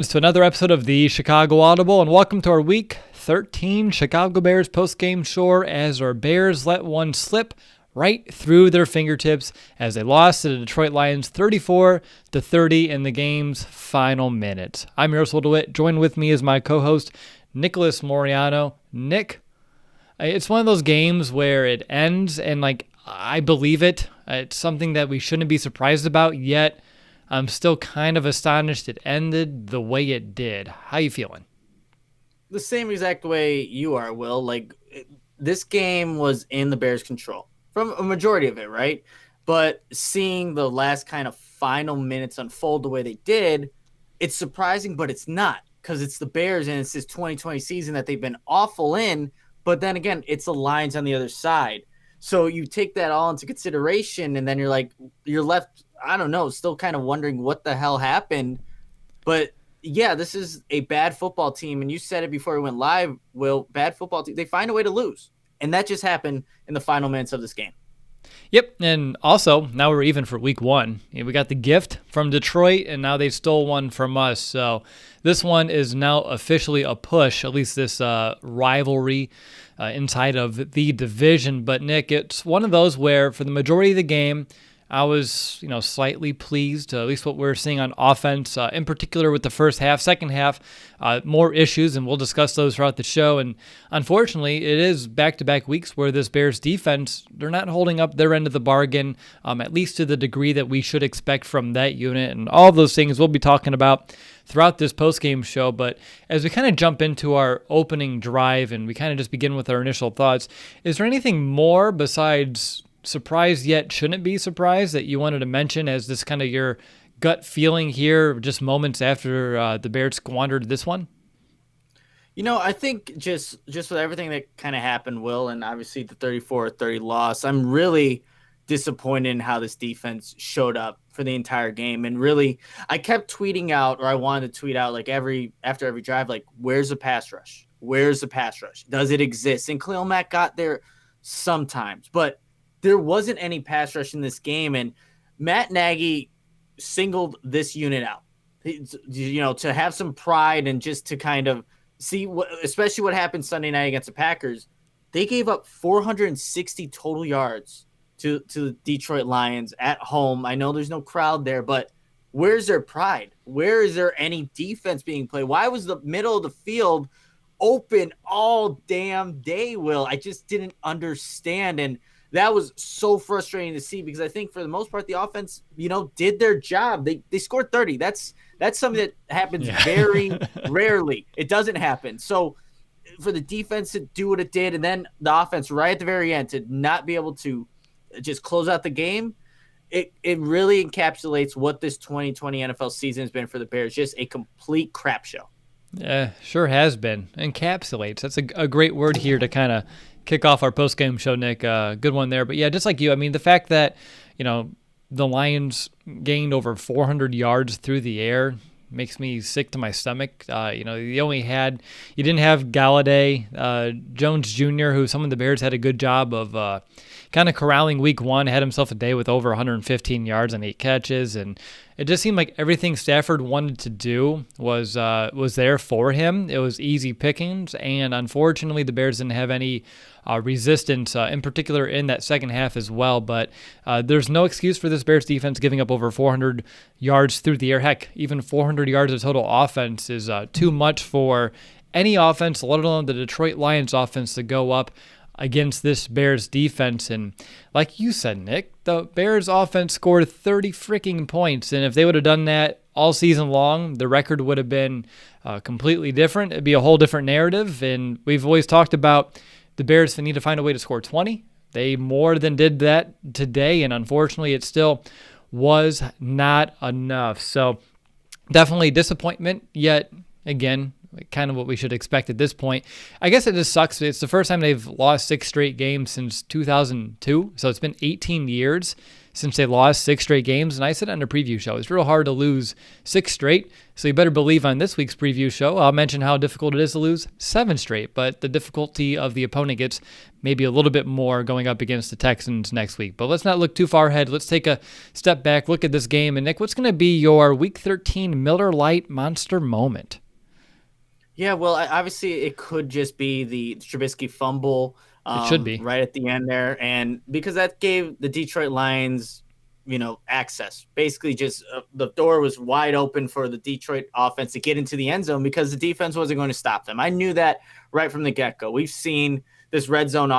To another episode of the Chicago Audible, and welcome to our Week 13 Chicago Bears postgame show as our Bears let one slip right through their fingertips as they lost to the Detroit Lions 34-30 in the game's final minutes. I'm Yaroslav DeWitt. Joined with me is my co-host, Nicholas Moriano. Nick, it's one of those games where it ends and, I believe it. It's something that we shouldn't be surprised about, yet I'm still kind of astonished it ended the way it did. How you feeling? The same exact way you are, Will. This game was in the Bears' control from a majority of it, right? But seeing the last kind of final minutes unfold the way they did, it's surprising, but it's not, because it's the Bears and it's this 2020 season that they've been awful in. But then again, it's the Lions on the other side. So you take that all into consideration, and then you're left, I don't know, still kind of wondering what the hell happened. But yeah, this is a bad football team. And you said it before we went live, Will, bad football team. They find a way to lose. And that just happened in the final minutes of this game. Yep, and also, now we're even for week one. We got the gift from Detroit, and now they stole one from us. So this one is now officially a push, at least this rivalry inside of the division. But, Nick, it's one of those where for the majority of the game, I was, slightly pleased, at least what we're seeing on offense, in particular with the first half. Second half, more issues, and we'll discuss those throughout the show. And unfortunately, it is back-to-back weeks where this Bears defense, they're not holding up their end of the bargain, at least to the degree that we should expect from that unit. And all of those things we'll be talking about throughout this postgame show. But as we kind of jump into our opening drive and we kind of just begin with our initial thoughts, is there anything more besides surprised yet shouldn't be surprised that you wanted to mention as this kind of your gut feeling here just moments after the Bears squandered this one? I think just with everything that kind of happened, Will, and obviously the 34-30 loss, I'm really disappointed in how this defense showed up for the entire game. And really, I kept tweeting out, or I wanted to tweet out after every drive, where's the pass rush? Where's the pass rush? Does it exist? And Khalil Mack got there sometimes, but there wasn't any pass rush in this game, and Matt Nagy singled this unit out, to have some pride and just to kind of see especially what happened Sunday night against the Packers. They gave up 460 total yards to the Detroit Lions at home. I know there's no crowd there, but where's their pride? Where is there any defense being played? Why was the middle of the field open all damn day, Will? I just didn't understand, and that was so frustrating to see, because I think for the most part, the offense, did their job. They scored 30. That's something that happens very rarely. It doesn't happen. So for the defense to do what it did, and then the offense right at the very end to not be able to just close out the game, it really encapsulates what this 2020 NFL season has been for the Bears. Just a complete crap show. Yeah, sure has been. Encapsulates. That's a great word here to kind of kick off our post-game show, Nick. Good one there. But yeah, just like you, the fact that, the Lions gained over 400 yards through the air makes me sick to my stomach. You didn't have Galladay, Jones Jr., who some of the Bears had a good job of kind of corralling week one, had himself a day with over 115 yards and 8 catches. And it just seemed like everything Stafford wanted to do was there for him. It was easy pickings, and unfortunately the Bears didn't have any resistance, in particular in that second half as well. But there's no excuse for this Bears defense giving up over 400 yards through the air. Heck, even 400 yards of total offense is too much for any offense, let alone the Detroit Lions offense, to go up against this Bears defense. And like you said, Nick, the Bears offense scored 30 freaking points. And if they would have done that all season long, the record would have been completely different. It'd be a whole different narrative. And we've always talked about the Bears need to find a way to score 20. They more than did that today. And unfortunately, it still was not enough. So definitely disappointment, yet again, kind of what we should expect at this point. I guess it just sucks. It's the first time they've lost 6 straight games since 2002, so it's been 18 years since they lost 6 straight games. And I said on a preview show, it's real hard to lose 6 straight. So you better believe on this week's preview show, I'll mention how difficult it is to lose 7 straight. But the difficulty of the opponent gets maybe a little bit more going up against the Texans next week. But let's not look too far ahead. Let's take a step back, look at this game. And Nick, what's going to be your Week 13 Miller Lite monster moment? Yeah, well, obviously it could just be the Trubisky fumble. It should be right at the end there, and because that gave the Detroit Lions, access. Basically, just the door was wide open for the Detroit offense to get into the end zone because the defense wasn't going to stop them. I knew that right from the get-go. We've seen this red zone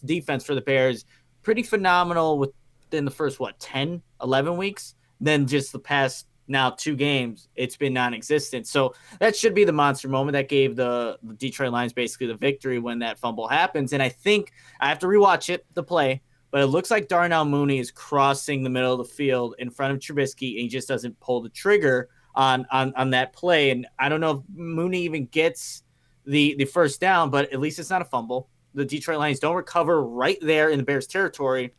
defense for the Bears pretty phenomenal within the first 10, 11 weeks. Then just the past now 2 games, it's been non-existent. So that should be the monster moment that gave the Detroit Lions basically the victory when that fumble happens. And I think I have to rewatch the play, but it looks like Darnell Mooney is crossing the middle of the field in front of Trubisky, and he just doesn't pull the trigger on that play. And I don't know if Mooney even gets the first down, but at least it's not a fumble. The Detroit Lions don't recover right there in the Bears territory.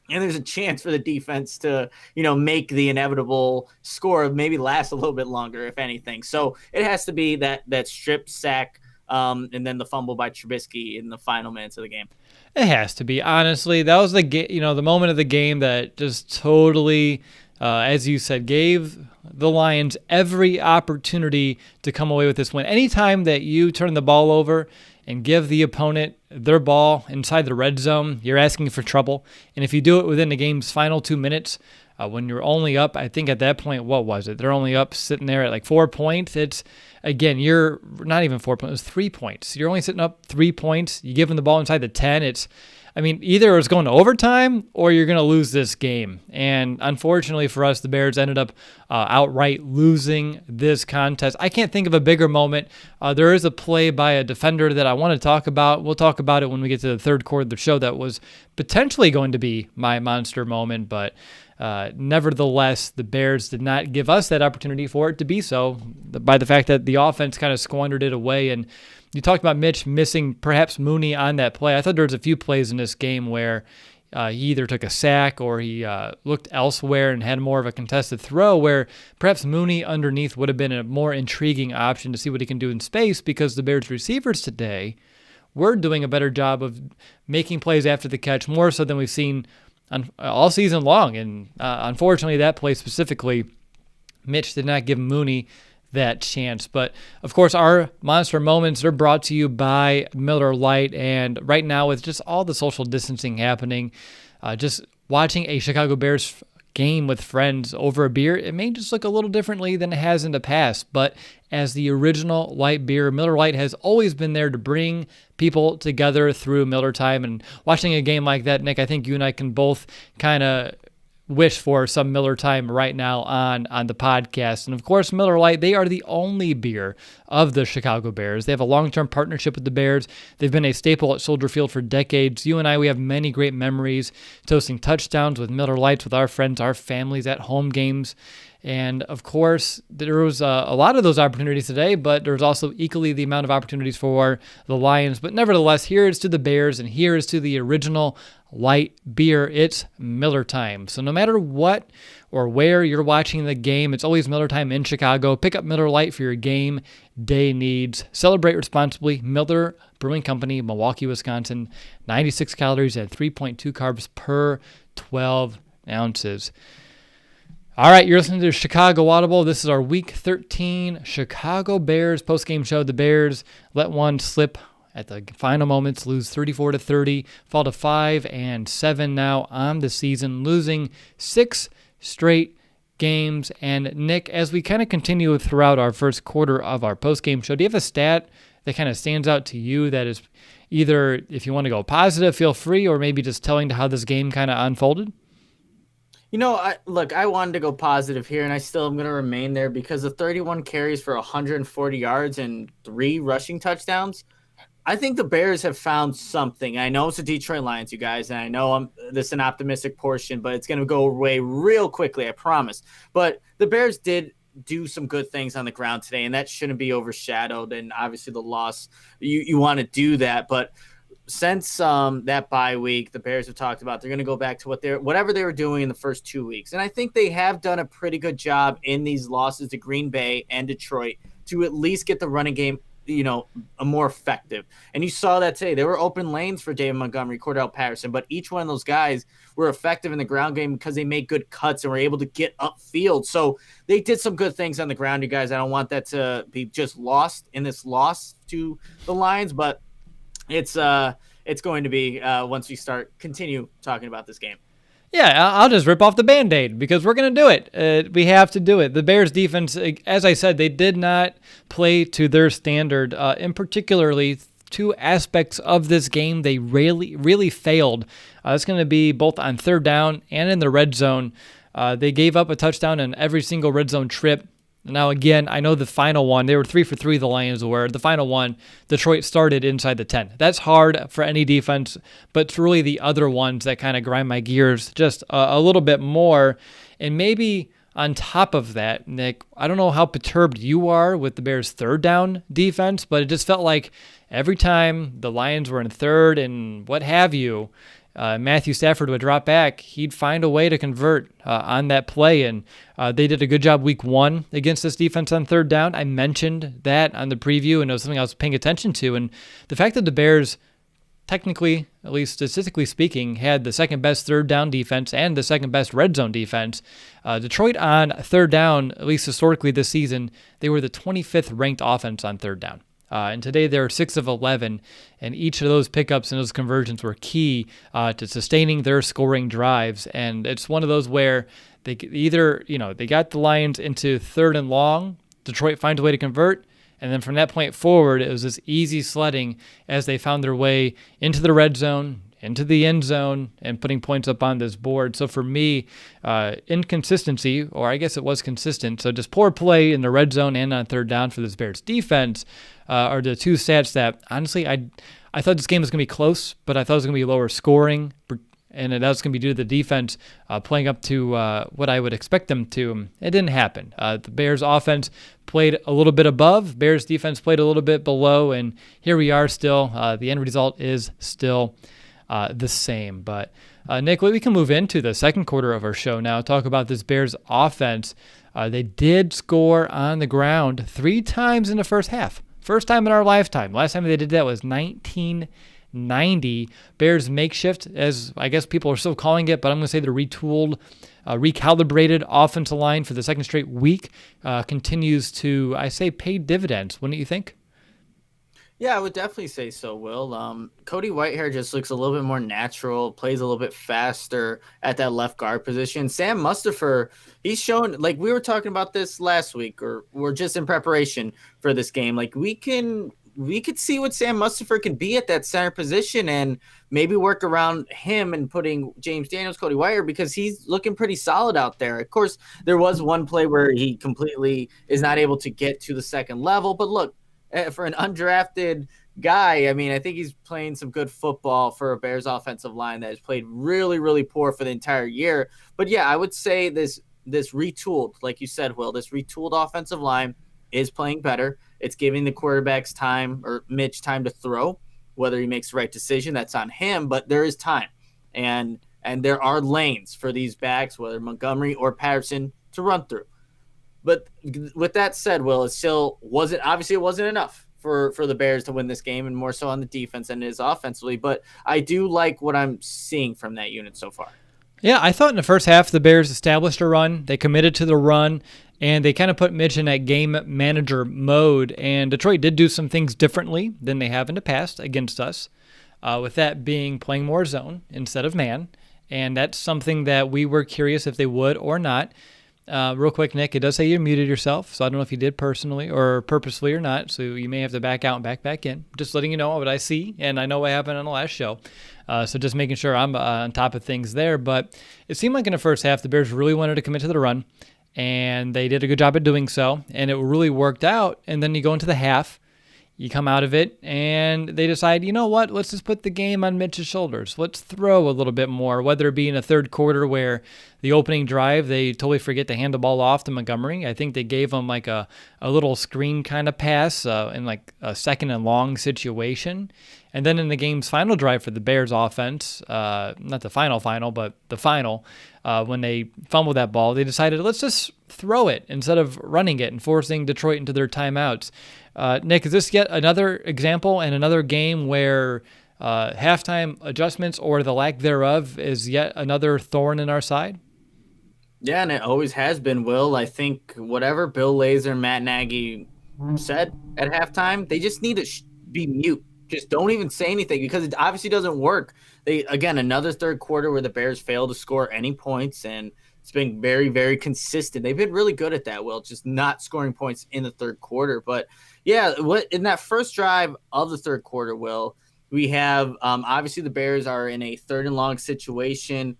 And there's a chance for the defense to, make the inevitable score, maybe last a little bit longer, if anything. So it has to be that strip sack and then the fumble by Trubisky in the final minutes of the game. It has to be. Honestly, that was the moment of the game that just totally, as you said, gave the Lions every opportunity to come away with this win. Anytime that you turn the ball over and give the opponent their ball inside the red zone, you're asking for trouble. And if you do it within the game's final 2 minutes, when you're only up, I think at that point, what was it? They're only up sitting there at 4 points. It's, again, you're not even 4 points. It was 3 points. You're only sitting up 3 points. You give them the ball inside the 10. Either it's going to overtime or you're going to lose this game. And unfortunately for us, the Bears ended up outright losing this contest. I can't think of a bigger moment. There is a play by a defender that I want to talk about. We'll talk about it when we get to the third quarter of the show that was potentially going to be my monster moment. But nevertheless, the Bears did not give us that opportunity for it to be so by the fact that the offense kind of squandered it away. And you talked about Mitch missing perhaps Mooney on that play. I thought there was a few plays in this game where he either took a sack or he looked elsewhere and had more of a contested throw where perhaps Mooney underneath would have been a more intriguing option to see what he can do in space, because the Bears receivers today were doing a better job of making plays after the catch, more so than we've seen all season long. And unfortunately, that play specifically, Mitch did not give Mooney that chance. But of course, our monster moments are brought to you by Miller Lite. And right now, with just all the social distancing happening, just watching a Chicago Bears game with friends over a beer, it may just look a little differently than it has in the past. But as the original light beer, Miller Lite has always been there to bring people together through Miller time. And watching a game like that, Nick, I think you and I can both kind of wish for some Miller time right now on the podcast. And of course, Miller Lite, they are the only beer of the Chicago Bears. They have a long-term partnership with the Bears. They've been a staple at Soldier Field for decades. You and I, we have many great memories toasting touchdowns with Miller Lites with our friends, our families at home games. And of course, there was a lot of those opportunities today, but there's also equally the amount of opportunities for the Lions. But nevertheless, here is to the Bears, and here is to the original light beer. It's Miller time. So no matter what or where you're watching the game, it's always Miller time in Chicago. Pick up Miller Lite for your game day needs. Celebrate responsibly. Miller Brewing Company, Milwaukee, Wisconsin. 96 calories and 3.2 carbs per 12 ounces. All right, you're listening to Chicago Audible. This is our Week 13 Chicago Bears postgame show. The Bears let one slip at the final moments, lose 34-30, fall to 5-7 now on the season, losing 6 straight games. And Nick, as we kind of continue throughout our first quarter of our postgame show, do you have a stat that kind of stands out to you that is either, if you want to go positive, feel free, or maybe just telling to how this game kind of unfolded? I wanted to go positive here, and I still am going to remain there because the 31 carries for 140 yards and 3 rushing touchdowns. I think the Bears have found something. I know it's the Detroit Lions, you guys, and I know this is an optimistic portion, but it's going to go away real quickly, I promise. But the Bears did do some good things on the ground today, and that shouldn't be overshadowed. And obviously the loss, you want to do that, but since that bye week, the Bears have talked about they're going to go back to whatever they were doing in the first 2 weeks. And I think they have done a pretty good job in these losses to Green Bay and Detroit to at least get the running game, a more effective. And you saw that today. There were open lanes for David Montgomery, Cordell Patterson, but each one of those guys were effective in the ground game because they made good cuts and were able to get upfield. So they did some good things on the ground, you guys. I don't want that to be just lost in this loss to the Lions, but it's going to be once we continue talking about this game. Yeah, I'll just rip off the Band-Aid because we're going to do it. We have to do it. The Bears defense, as I said, they did not play to their standard. In particularly, two aspects of this game they really failed. It's going to be both on third down and in the red zone. They gave up a touchdown in every single red zone trip. Now, again, I know the final one, they were 3 for 3, the Lions were. The final one, Detroit started inside the 10. That's hard for any defense, but it's really the other ones that kind of grind my gears just a little bit more. And maybe on top of that, Nick, I don't know how perturbed you are with the Bears' third down defense, but it just felt like every time the Lions were in third and what have you, Matthew Stafford would drop back, he'd find a way to convert on that play, and they did a good job week 1 against this defense on third down. I mentioned that on the preview, and it was something I was paying attention to, and the fact that the Bears, technically, at least statistically speaking, had the second best third down defense and the second best red zone defense. Detroit on third down, at least historically this season, they were the 25th ranked offense on third down. And today they're 6 of 11, and each of those pickups and those conversions were key to sustaining their scoring drives. And it's one of those where they either, they got the Lions into third and long, Detroit finds a way to convert, and then from that point forward, it was this easy sledding as they found their way into the red zone, into the end zone, and putting points up on this board. So for me, inconsistency, or I guess it was consistent, so just poor play in the red zone and on third down for this Bears defense are the two stats that, honestly, I thought this game was going to be close, but I thought it was going to be lower scoring, and that was going to be due to the defense playing up to what I would expect them to. It didn't happen. The Bears offense played a little bit above, Bears defense played a little bit below, and here we are still. The end result is still the same. But Nick, we can move into the second quarter of our show now, talk about this Bears offense. They did score on the ground 3 times in the first half. First time in our lifetime. Last time they did that was 1990. Bears makeshift, as I guess people are still calling it, but I'm going to say the retooled, recalibrated offensive line for the second straight week continues to, I say, pay dividends. Wouldn't you think? Yeah, I would definitely say so, Will. Cody Whitehair just looks a little bit more natural, plays a little bit faster at that left guard position. Sam Mustipher, he's shown, like we were talking about this last week, or we're just in preparation for this game. Like we could see what Sam Mustipher can be at that center position and maybe work around him and putting James Daniels, Cody Whitehair, because he's looking pretty solid out there. Of course, there was one play where he completely is not able to get to the second level, but look, for an undrafted guy, I mean, I think he's playing some good football for a Bears offensive line that has played really, really poor for the entire year. But yeah, I would say this retooled, like you said, Will, this retooled offensive line is playing better. It's giving the quarterbacks time, or Mitch time, to throw. Whether he makes the right decision, that's on him, but there is time. And there are lanes for these backs, whether Montgomery or Patterson, to run through. But with that said, Will, it wasn't enough for the Bears to win this game, and more so on the defense than it is offensively. But I do like what I'm seeing from that unit so far. Yeah, I thought in the first half the Bears established a run. They committed to the run, and they kind of put Mitch in that game manager mode. And Detroit did do some things differently than they have in the past against us, with that being playing more zone instead of man. And that's something that we were curious if they would or not. Real quick, Nick, it does say you muted yourself, so I don't know if you did personally or purposely or not, so you may have to back out and back in. Just letting you know what I see, and I know what happened on the last show. So just making sure I'm on top of things there. But it seemed like in the first half, the Bears really wanted to commit to the run, and they did a good job at doing so, and it really worked out. And then you go into the half, you come out of it, and they decide, you know what, let's just put the game on Mitch's shoulders. Let's throw a little bit more, whether it be in a third quarter where the opening drive, they totally forget to hand the ball off to Montgomery. I think they gave him like a little screen kind of pass in like a second and long situation. And then in the game's final drive for the Bears offense, not the final, but the final, when they fumbled that ball, they decided, let's just throw it instead of running it and forcing Detroit into their timeouts. Nick, is this yet another example and another game where halftime adjustments or the lack thereof is yet another thorn in our side? Yeah, and it always has been, Will. I think whatever Bill Lazor and Matt Nagy said at halftime, they just need to be mute. Just don't even say anything because it obviously doesn't work. Again, another third quarter where the Bears fail to score any points, and it's been very, very consistent. They've been really good at that, Will, just not scoring points in the third quarter. But, yeah, in that first drive of the third quarter, Will, we have obviously the Bears are in a third and long situation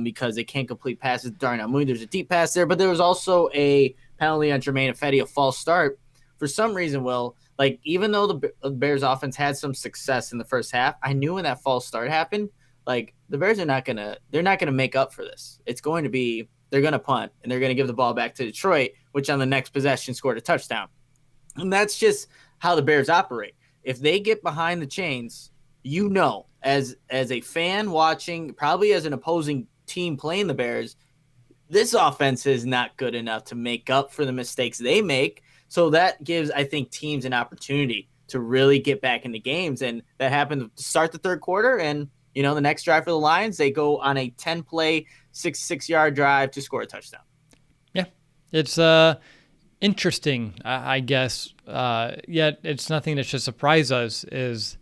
because they can't complete passes. There's a deep pass there, but there was also a penalty on Jermaine Ifedi, a false start. For some reason, Will, like even though the Bears offense had some success in the first half, I knew when that false start happened, like the Bears they're not gonna make up for this. It's going to be they're gonna punt and they're gonna give the ball back to Detroit, which on the next possession scored a touchdown. And that's just how the Bears operate. If they get behind the chains, you know, as a fan watching, probably as an opposing team playing the Bears, this offense is not good enough to make up for the mistakes they make. So that gives, I think, teams an opportunity to really get back into games. And that happened to start the third quarter. And, you know, the next drive for the Lions, they go on a 10-play, 66-yard drive to score a touchdown. Yeah, it's interesting, I guess. Yet it's nothing that should surprise us is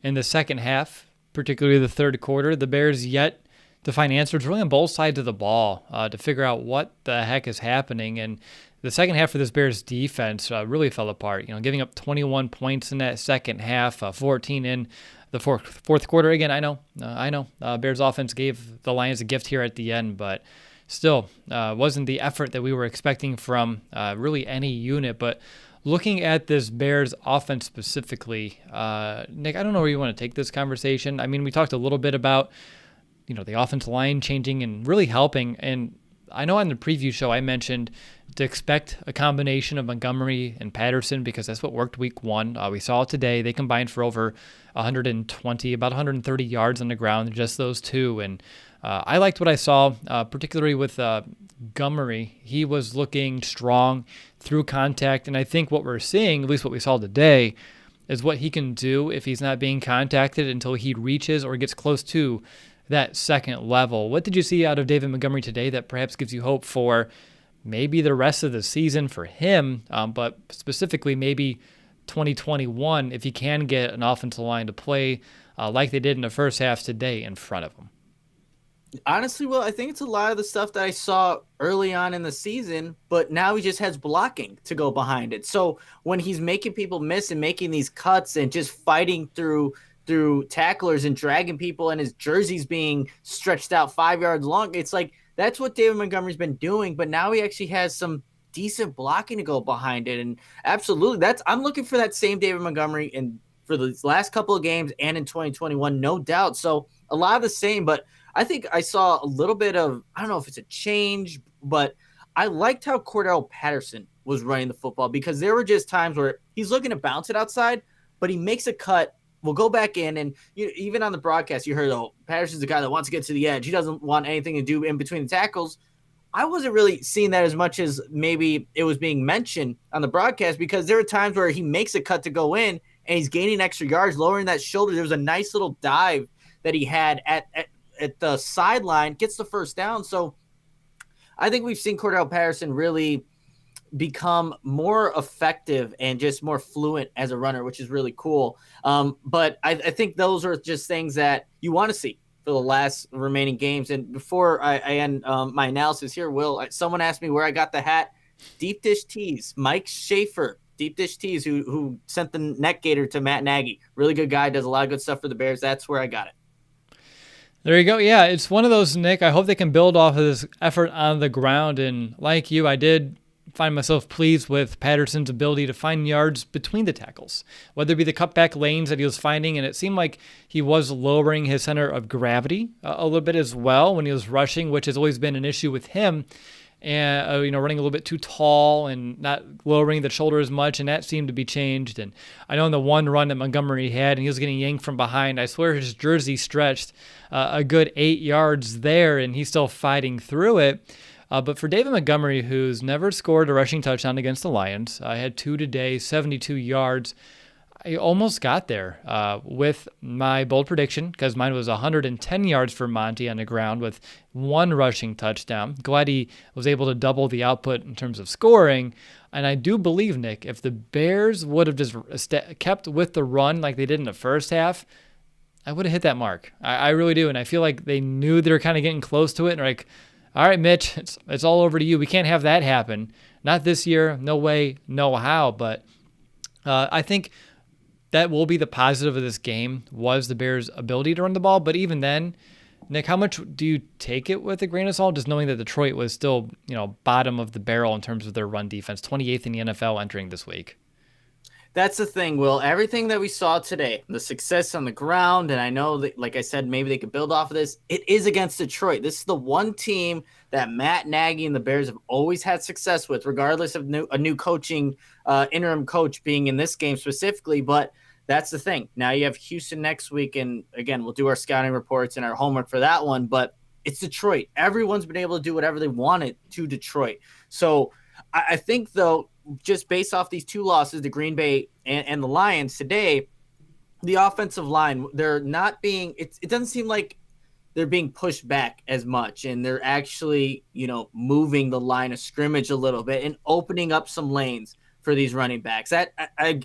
in the second half, particularly the third quarter, the Bears yet to find answers really on both sides of the ball to figure out what the heck is happening. And the second half of this Bears defense really fell apart, you know, giving up 21 points in that second half, 14 in the fourth quarter. Again, I know. Bears offense gave the Lions a gift here at the end, but still wasn't the effort that we were expecting from really any unit. But looking at this Bears offense specifically, Nick, I don't know where you want to take this conversation. I mean, we talked a little bit about, you know, the offensive line changing and really helping. And I know on the preview show I mentioned to expect a combination of Montgomery and Patterson because that's what worked week one. We saw it today. They combined for over 120, about 130 yards on the ground, just those two. And I liked what I saw, particularly with Montgomery. He was looking strong through contact. And I think what we're seeing, at least what we saw today, is what he can do if he's not being contacted until he reaches or gets close to that second level. What did you see out of David Montgomery today that perhaps gives you hope for maybe the rest of the season for him, but specifically maybe 2021 if he can get an offensive line to play like they did in the first half today in front of him? Honestly, Will, I think it's a lot of the stuff that I saw early on in the season, but now he just has blocking to go behind it. So when he's making people miss and making these cuts and just fighting through tacklers and dragging people and his jerseys being stretched out 5 yards long, it's like that's what David Montgomery's been doing, but now he actually has some decent blocking to go behind it. And absolutely, I'm looking for that same David Montgomery for the last couple of games and in 2021, no doubt. So a lot of the same, but I think I saw a little bit of, I don't know if it's a change, but I liked how Cordell Patterson was running the football because there were just times where he's looking to bounce it outside, but he makes a cut. We'll go back in, and even on the broadcast, you heard, Patterson's the guy that wants to get to the edge. He doesn't want anything to do in between the tackles. I wasn't really seeing that as much as maybe it was being mentioned on the broadcast because there were times where he makes a cut to go in, and he's gaining extra yards, lowering that shoulder. There was a nice little dive that he had at the sideline, gets the first down. So I think we've seen Cordell Patterson really become more effective and just more fluent as a runner, which is really cool. But I think those are just things that you want to see for the last remaining games. And before I end my analysis here, Will, someone asked me where I got the hat. Deep Dish Tees, Mike Schaefer, Deep Dish Tees, who sent the neck gaiter to Matt Nagy. Really good guy, does a lot of good stuff for the Bears. That's where I got it. There you go. Yeah, it's one of those, Nick. I hope they can build off of this effort on the ground. And like you, I did find myself pleased with Patterson's ability to find yards between the tackles, whether it be the cutback lanes that he was finding. And it seemed like he was lowering his center of gravity a little bit as well when he was rushing, which has always been an issue with him. and running a little bit too tall and not lowering the shoulder as much, and that seemed to be changed. And I know in the one run that Montgomery had, and he was getting yanked from behind, I swear his jersey stretched a good 8 yards there, and he's still fighting through it. But for David Montgomery, who's never scored a rushing touchdown against the Lions, I had 2 today, 72 yards. I almost got there with my bold prediction, because mine was 110 yards for Monty on the ground with 1 rushing touchdown. Glad he was able to double the output in terms of scoring. And I do believe, Nick, if the Bears would have just kept with the run like they did in the first half, I would have hit that mark. I really do. And I feel like they knew they were kind of getting close to it. And they're like, all right, Mitch, it's all over to you. We can't have that happen. Not this year. No way, no how. But I think that will be the positive of this game, was the Bears' ability to run the ball. But even then, Nick, how much do you take it with a grain of salt, just knowing that Detroit was still, bottom of the barrel in terms of their run defense, 28th in the NFL entering this week? That's the thing, Will. Everything that we saw today, the success on the ground, and I know that, like I said, maybe they could build off of this. It is against Detroit. This is the one team that Matt Nagy and the Bears have always had success with, regardless of a new coaching, interim coach being in this game specifically. But that's the thing. Now you have Houston next week, and again, we'll do our scouting reports and our homework for that one. But it's Detroit. Everyone's been able to do whatever they wanted to Detroit. So I think, though, just based off these 2 losses, the Green Bay and the Lions today, the offensive line, they're not being – it doesn't seem like they're being pushed back as much, and they're actually, moving the line of scrimmage a little bit and opening up some lanes for these running backs. That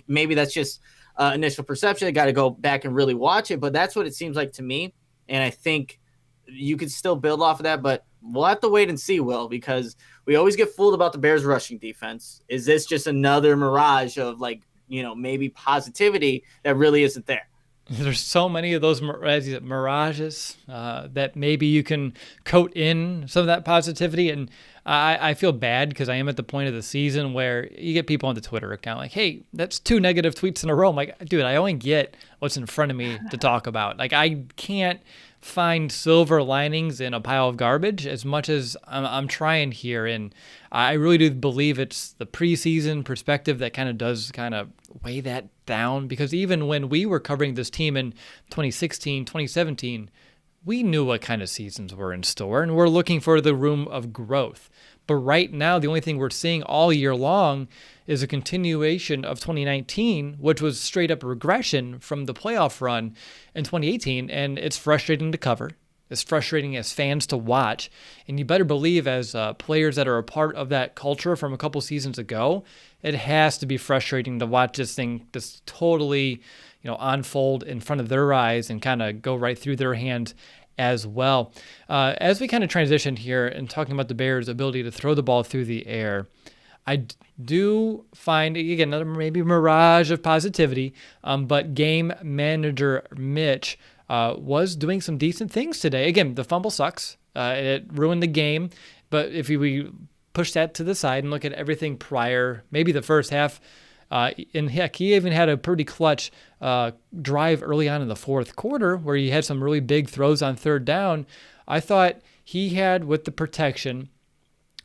maybe that's just initial perception. I got to go back and really watch it, but that's what it seems like to me, and I think you could still build off of that, but we'll have to wait and see, Will, because we always get fooled about the Bears' rushing defense. Is this just another mirage of, maybe positivity that really isn't there? There's so many of those mirages that maybe you can coat in some of that positivity. And I feel bad because I am at the point of the season where you get people on the Twitter account like, hey, that's 2 negative tweets in a row. I'm like, dude, I only get what's in front of me to talk about. Like, I can't find silver linings in a pile of garbage as much as I'm trying here. And I really do believe it's the preseason perspective that does weigh that down, because even when we were covering this team in 2016, 2017, we knew what kind of seasons were in store, and we're looking for the room of growth. But right now, the only thing we're seeing all year long is a continuation of 2019, which was straight up regression from the playoff run in 2018. And it's frustrating to cover. It's frustrating as fans to watch. And you better believe, as players that are a part of that culture from a couple seasons ago, it has to be frustrating to watch this thing just totally, unfold in front of their eyes and kind of go right through their hands as well. As we kind of transition here and talking about the Bears' ability to throw the ball through the air, I do find, again, another maybe mirage of positivity, but game manager Mitch was doing some decent things today. Again, the fumble sucks. It ruined the game. But if we push that to the side and look at everything prior, maybe the first half, and heck, he even had a pretty clutch drive early on in the fourth quarter where he had some really big throws on 3rd down. I thought he had, with the protection,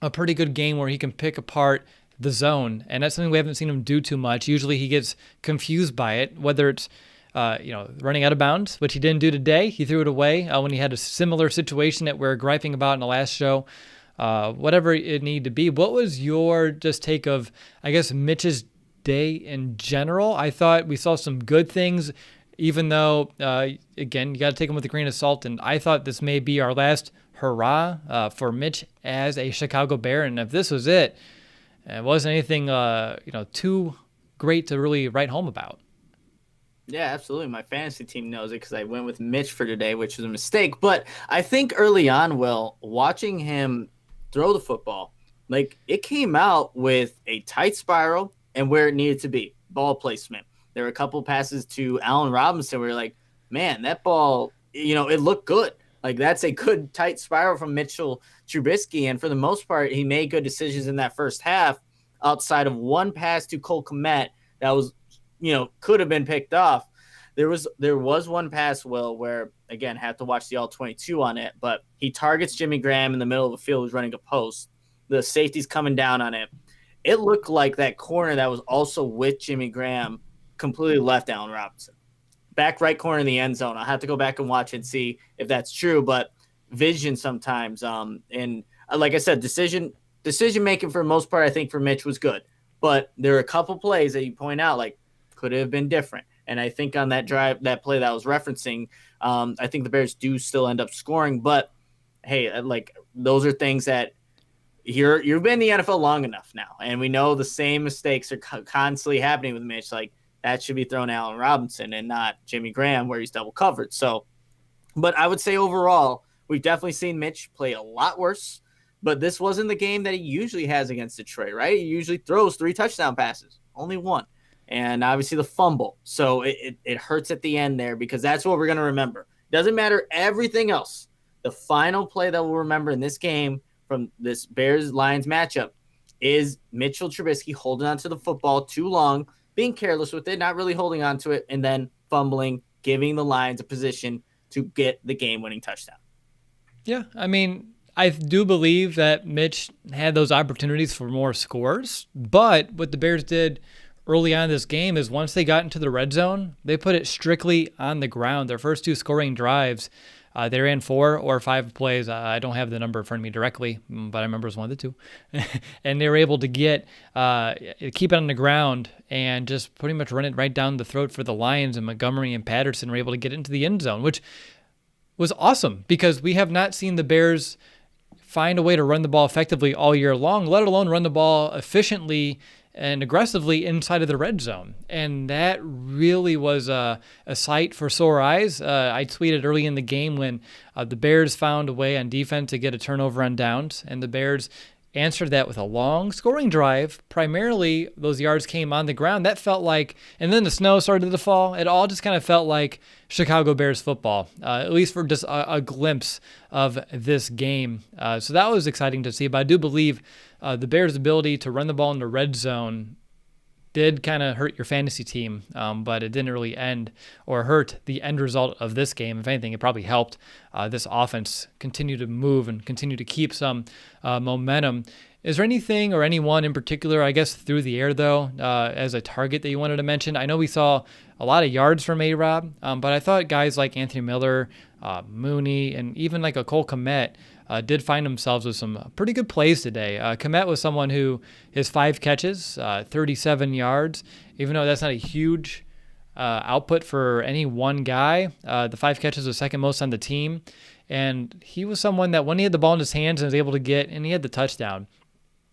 a pretty good game where he can pick apart the zone, and that's something we haven't seen him do too much. Usually he gets confused by it, whether it's running out of bounds, which he didn't do today. He threw it away when he had a similar situation that we're griping about in the last show. Whatever it needed to be. What was your just take of, I guess, Mitch's day in general? I thought we saw some good things, even though, again, you got to take them with a grain of salt, and I thought this may be our last hurrah for Mitch as a Chicago Bear, and if this was it, it wasn't anything too great to really write home about. Yeah, absolutely. My fantasy team knows it because I went with Mitch for today, which was a mistake. But I think early on, Will, watching him throw the football, it came out with a tight spiral and where it needed to be, ball placement. There were a couple passes to Allen Robinson where you're like, man, that ball, it looked good. That's a good tight spiral from Mitchell Trubisky. And for the most part, he made good decisions in that first half outside of one pass to Cole Kmet that was, could have been picked off. There was one pass, Will, where, again, had to watch the all-22 on it, but he targets Jimmy Graham in the middle of the field who's running a post. the safety's coming down on it. It looked like that corner that was also with Jimmy Graham completely left Allen Robinson. Back right corner in the end zone. I'll have to go back and watch and see if that's true, but vision sometimes. And like I said, decision making for the most part, I think for Mitch was good. But there are a couple plays that you point out, like could have been different. And I think on that drive, that play that I was referencing, I think the Bears do still end up scoring. But hey, like those are things that you've been in the NFL long enough now, and we know the same mistakes are constantly happening with Mitch. Like that should be thrown Allen Robinson and not Jimmy Graham, where he's double covered. So, but I would say overall, we've definitely seen Mitch play a lot worse. But this wasn't the game that he usually has against Detroit, right? He usually throws 3 touchdown passes, only 1. And obviously the fumble. So it hurts at the end there because that's what we're going to remember. Doesn't matter everything else. The final play that we'll remember in this game from this Bears-Lions matchup is Mitchell Trubisky holding onto the football too long, being careless with it, not really holding onto it, and then fumbling, giving the Lions a position to get the game-winning touchdown. Yeah, I mean, I do believe that Mitch had those opportunities for more scores, but what the Bears did early on in this game is once they got into the red zone, they put it strictly on the ground. Their first 2 scoring drives, they ran 4 or 5 plays. I don't have the number in front of me directly, but I remember it was one of the 2. And they were able to keep it on the ground and just pretty much run it right down the throat for the Lions, and Montgomery and Patterson were able to get into the end zone, which was awesome because we have not seen the Bears find a way to run the ball effectively all year long, let alone run the ball efficiently and aggressively inside of the red zone. And that really was a sight for sore eyes. I tweeted early in the game when the Bears found a way on defense to get a turnover on downs, and the Bears answered that with a long scoring drive. Primarily, those yards came on the ground. That felt like, and then the snow started to fall. It all just kind of felt like Chicago Bears football, at least for just a glimpse of this game. So that was exciting to see. But I do believe the Bears' ability to run the ball in the red zone did kind of hurt your fantasy team, but it didn't really end or hurt the end result of this game. If anything, it probably helped this offense continue to move and continue to keep some momentum. Is there anything or anyone in particular, I guess, through the air, though, as a target that you wanted to mention? I know we saw a lot of yards from A-Rob, but I thought guys like Anthony Miller, Mooney, and even like a Cole Kmet did find themselves with some pretty good plays today. Kmet was someone who his 5 catches, 37 yards, even though that's not a huge output for any one guy. The 5 catches was second most on the team. And he was someone that when he had the ball in his hands and was able to get, and he had the touchdown,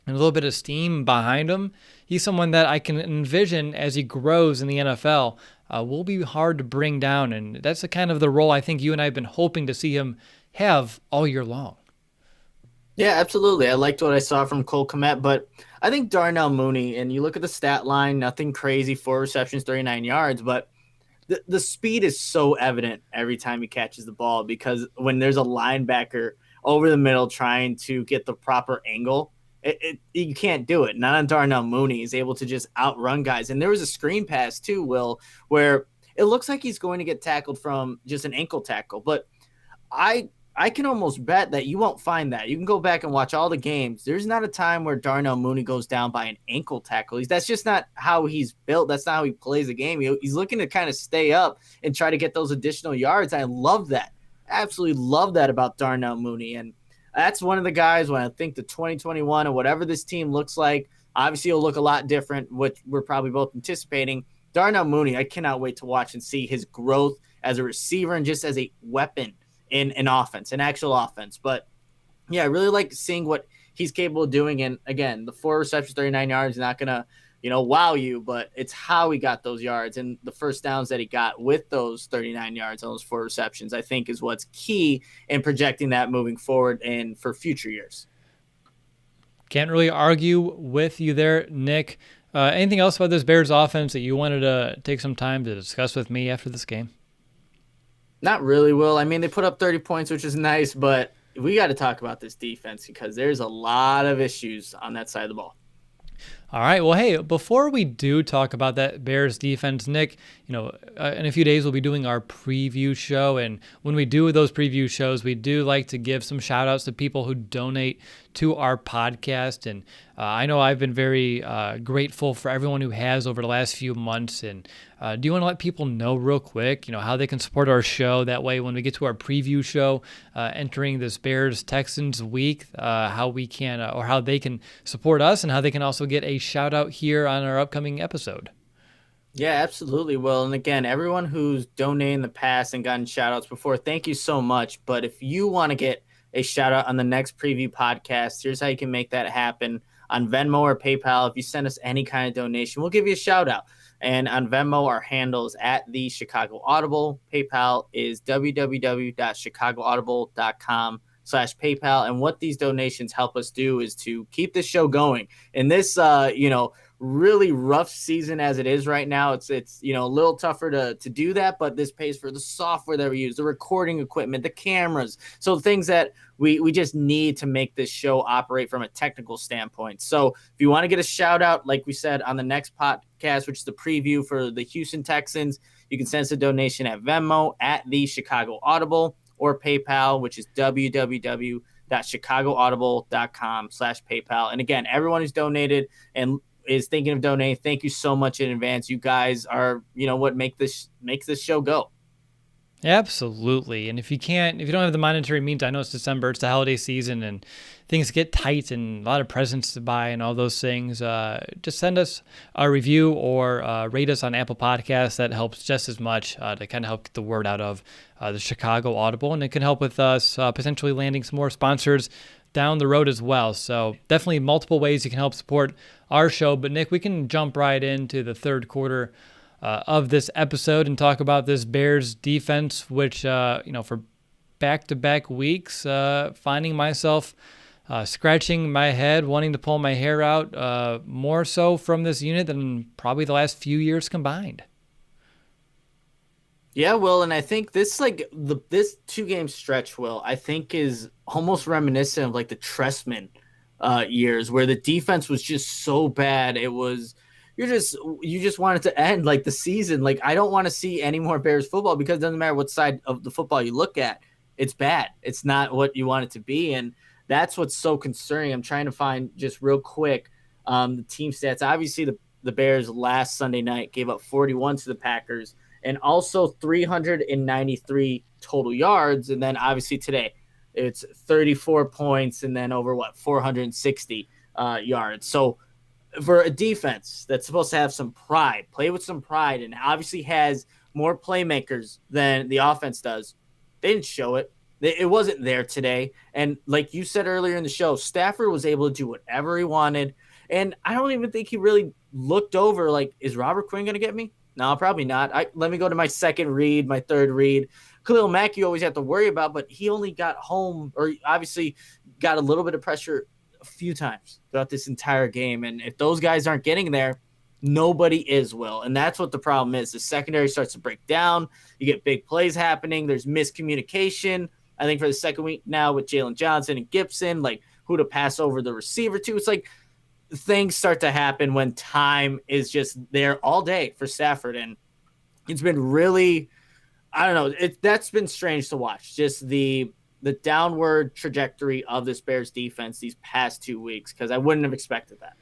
and a little bit of steam behind him, he's someone that I can envision as he grows in the NFL will be hard to bring down. And that's the kind of the role I think you and I have been hoping to see him have all year long. Yeah, absolutely. I liked what I saw from Cole Kmet, but I think Darnell Mooney, and you look at the stat line, nothing crazy, 4 receptions, 39 yards, but the speed is so evident every time he catches the ball because when there's a linebacker over the middle trying to get the proper angle, you can't do it. Not on Darnell Mooney. He's able to just outrun guys. And there was a screen pass too, Will, where it looks like he's going to get tackled from just an ankle tackle, but I can almost bet that you won't find that. You can go back and watch all the games. There's not a time where Darnell Mooney goes down by an ankle tackle. That's just not how he's built. That's not how he plays the game. He's looking to kind of stay up and try to get those additional yards. I love that. Absolutely love that about Darnell Mooney. And that's one of the guys when I think the 2021 or whatever this team looks like, obviously it'll look a lot different, which we're probably both anticipating. Darnell Mooney, I cannot wait to watch and see his growth as a receiver and just as a weapon in an offense, an actual offense. But yeah, I really like seeing what he's capable of doing. And again, the 4 receptions, 39 yards is not going to, wow you, but it's how he got those yards and the first downs that he got with those 39 yards on those 4 receptions, I think is what's key in projecting that moving forward and for future years. Can't really argue with you there, Nick. Anything else about this Bears offense that you wanted to take some time to discuss with me after this game? Not really, Will. I mean, they put up 30 points, which is nice, but we got to talk about this defense because there's a lot of issues on that side of the ball. All right. Well, hey, before we do talk about that Bears defense, Nick, in a few days we'll be doing our preview show. And when we do those preview shows, we do like to give some shout outs to people who donate to our podcast. And I know I've been very grateful for everyone who has over the last few months. And do you want to let people know real quick, how they can support our show? That way, when we get to our preview show entering this Bears Texans week, how we can or how they can support us and how they can also get a shout out here on our upcoming episode. Yeah, absolutely. Well, and again, everyone who's donated in the past and gotten shout outs before, thank you so much. But if you want to get a shout out on the next preview podcast, here's how you can make that happen on Venmo or PayPal. If you send us any kind of donation, we'll give you a shout out. And on Venmo, our handle is at the Chicago Audible. PayPal is www.chicagoaudible.com/PayPal. And what these donations help us do is to keep this show going. And this, really rough season as it is right now, it's a little tougher to do that, but this pays for the software that we use, the recording equipment, the cameras, so things that we just need to make this show operate from a technical standpoint. So if you want to get a shout out, like we said on the next podcast, which is the preview for the Houston Texans, you can send us a donation at Venmo at the Chicago Audible or PayPal, which is www.chicagoaudible.com/PayPal. And again, everyone who's donated and is thinking of donating, thank you so much in advance. You guys are, what makes this show go. Absolutely. And if you don't have the monetary means, I know it's December, it's the holiday season and things get tight and a lot of presents to buy and all those things, just send us a review or rate us on Apple Podcasts. That helps just as much to kind of help get the word out of the Chicago Audible. And it can help with us potentially landing some more sponsors down the road as well. So definitely multiple ways you can help support our show. But Nick, we can jump right into the third quarter of this episode and talk about this Bears defense, which, for back-to-back weeks, finding myself scratching my head, wanting to pull my hair out, more so from this unit than probably the last few years combined. Yeah, Will, and I think this this 2-game stretch, Will, I think is almost reminiscent of like the Trestman years, where the defense was just so bad. It was you just want it to end like the season. Like, I don't want to see any more Bears football because it doesn't matter what side of the football you look at. It's bad. It's not what you want it to be, and that's what's so concerning. I'm trying to find just real quick the team stats. Obviously, the Bears last Sunday night gave up 41 to the Packers, and also 393 total yards. And then obviously today it's 34 points and then over 460 yards. So for a defense that's supposed to have some pride, play with some pride, and obviously has more playmakers than the offense does, they didn't show it. It wasn't there today. And like you said earlier in the show, Stafford was able to do whatever he wanted. And I don't even think he really looked over, like, is Robert Quinn going to get me? No, probably not. Let me go to my second read, my third read. Khalil Mack, you always have to worry about, but he only got home, or obviously got a little bit of pressure a few times throughout this entire game. And if those guys aren't getting there, nobody is, Will. And that's what the problem is. The secondary starts to break down. You get big plays happening. There's miscommunication. I think for the second week now with Jalen Johnson and Gibson, like who to pass over the receiver to. It's like things start to happen when time is just there all day for Stafford. And it's been really, I don't know, that's been strange to watch. Just the downward trajectory of this Bears defense these past 2 weeks, because I wouldn't have expected that.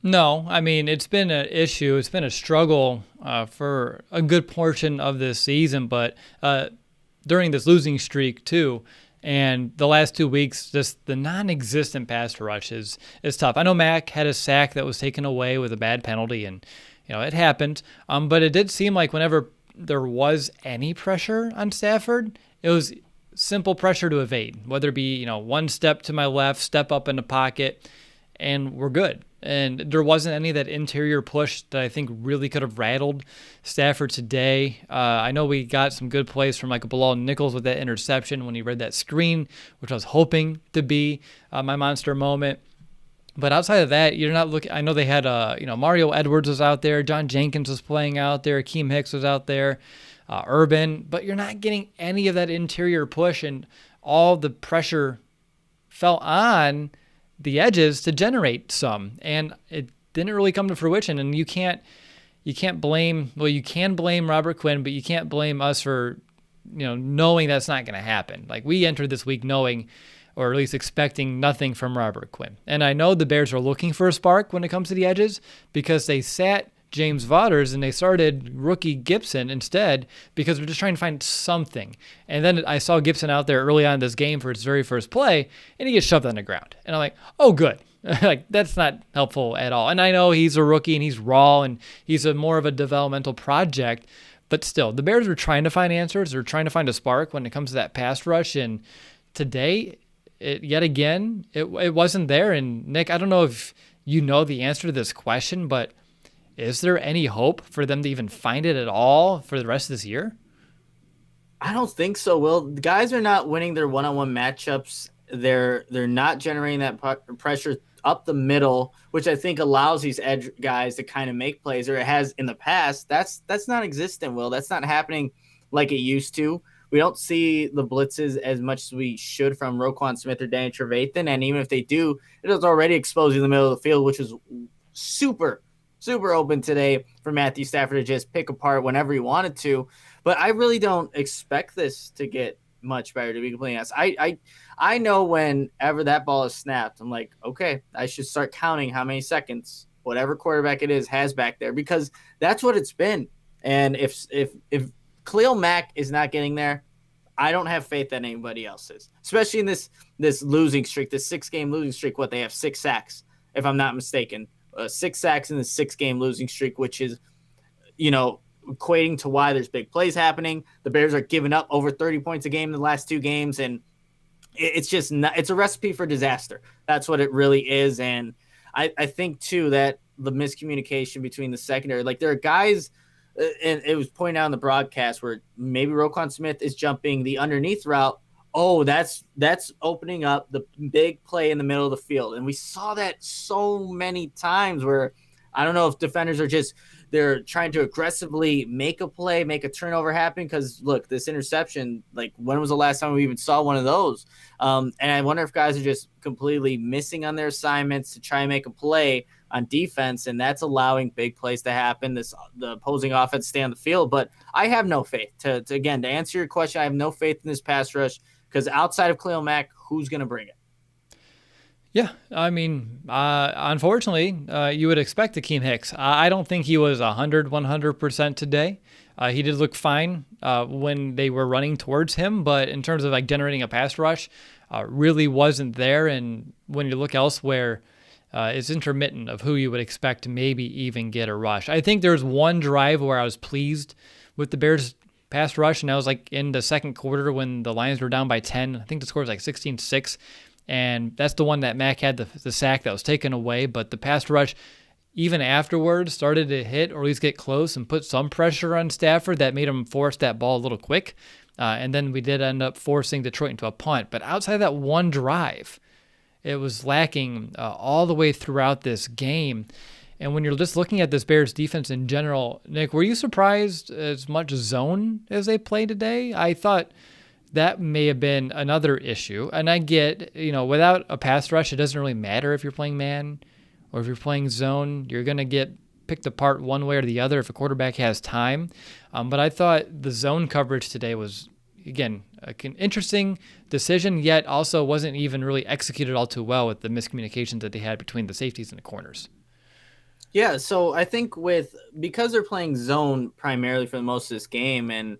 No, I mean, it's been an issue. It's been a struggle for a good portion of this season, but during this losing streak too, and the last 2 weeks, just the non-existent pass rush is tough. I know Mack had a sack that was taken away with a bad penalty, and it happened. But it did seem like whenever there was any pressure on Stafford, it was simple pressure to evade, whether it be one step to my left, step up in the pocket, and we're good. And there wasn't any of that interior push that I think really could have rattled Stafford today. I know we got some good plays from Michael Bilal Nichols with that interception when he read that screen, which I was hoping to be my monster moment. But outside of that, you're not looking. I know they had, Mario Edwards was out there, John Jenkins was playing out there, Akeem Hicks was out there, Urban, but you're not getting any of that interior push, and all the pressure fell on the edges to generate some, and it didn't really come to fruition. And you can't blame, well, you can blame Robert Quinn, but you can't blame us for, knowing that's not going to happen. Like, we entered this week knowing, or at least expecting, nothing from Robert Quinn. And I know the Bears are looking for a spark when it comes to the edges, because they sat James Vaughters and they started rookie Gibson instead, because they're just trying to find something. And then I saw Gibson out there early on in this game for his very first play, and he gets shoved on the ground. And I'm like, oh, good. Like, that's not helpful at all. And I know he's a rookie and he's raw and he's more of a developmental project, but still, the Bears were trying to find answers. They're trying to find a spark when it comes to that pass rush. And today, yet again, it wasn't there. And Nick, I don't know if you know the answer to this question, but is there any hope for them to even find it at all for the rest of this year? I don't think so, Will. The guys are not winning their one-on-one matchups. They're not generating that pressure up the middle, which I think allows these edge guys to kind of make plays, or it has in the past. That's not existent, Will. That's not happening like it used to. We don't see the blitzes as much as we should from Roquan Smith or Danny Trevathan, and even if they do, it is already exposing the middle of the field, which is super open today for Matthew Stafford to just pick apart whenever he wanted to. But I really don't expect this to get much better, to be completely honest. I know whenever that ball is snapped, I'm like, okay, I should start counting how many seconds whatever quarterback it is has back there, because that's what it's been. And if Khalil Mack is not getting there, I don't have faith that anybody else is, especially in this losing streak, this 6-game losing streak. What, they have 6 sacks, if I'm not mistaken. 6 sacks in the 6-game losing streak, which is, equating to why there's big plays happening. The Bears are giving up over 30 points a game in the last 2 games, and it's just not, it's a recipe for disaster. That's what it really is. And I think too that the miscommunication between the secondary, like, there are guys, and it was pointed out in the broadcast, where maybe Roquan Smith is jumping the underneath route. Oh, that's opening up the big play in the middle of the field. And we saw that so many times where I don't know if defenders are they're trying to aggressively make a play, make a turnover happen. Because, look, this interception, like, when was the last time we even saw one of those? And I wonder if guys are just completely missing on their assignments to try and make a play on defense, and that's allowing big plays to happen. The opposing offense stay on the field. But I have no faith. To answer your question, I have no faith in this pass rush, because outside of Khalil Mack, who's going to bring it? Yeah, I mean, unfortunately, you would expect Akeem Hicks. I don't think he was 100% today. He did look fine when they were running towards him, but in terms of, like, generating a pass rush, really wasn't there. And when you look elsewhere, it's intermittent of who you would expect to maybe even get a rush. I think there's one drive where I was pleased with the Bears' pass rush, and that was, like, in the second quarter when the Lions were down by 10. I think the score was like 16-6. And that's the one that Mack had the sack that was taken away. But the pass rush, even afterwards, started to hit or at least get close and put some pressure on Stafford that made him force that ball a little quick. And then we did end up forcing Detroit into a punt. But outside of that one drive, it was lacking all the way throughout this game. And when you're just looking at this Bears defense in general, Nick, were you surprised as much zone as they played today? I thought that may have been another issue. And I get, without a pass rush, it doesn't really matter if you're playing man or if you're playing zone. You're going to get picked apart one way or the other if a quarterback has time. But I thought the zone coverage today was, again, an interesting decision, yet also wasn't even really executed all too well with the miscommunications that they had between the safeties and the corners. Yeah, so I think because they're playing zone primarily for most of this game, and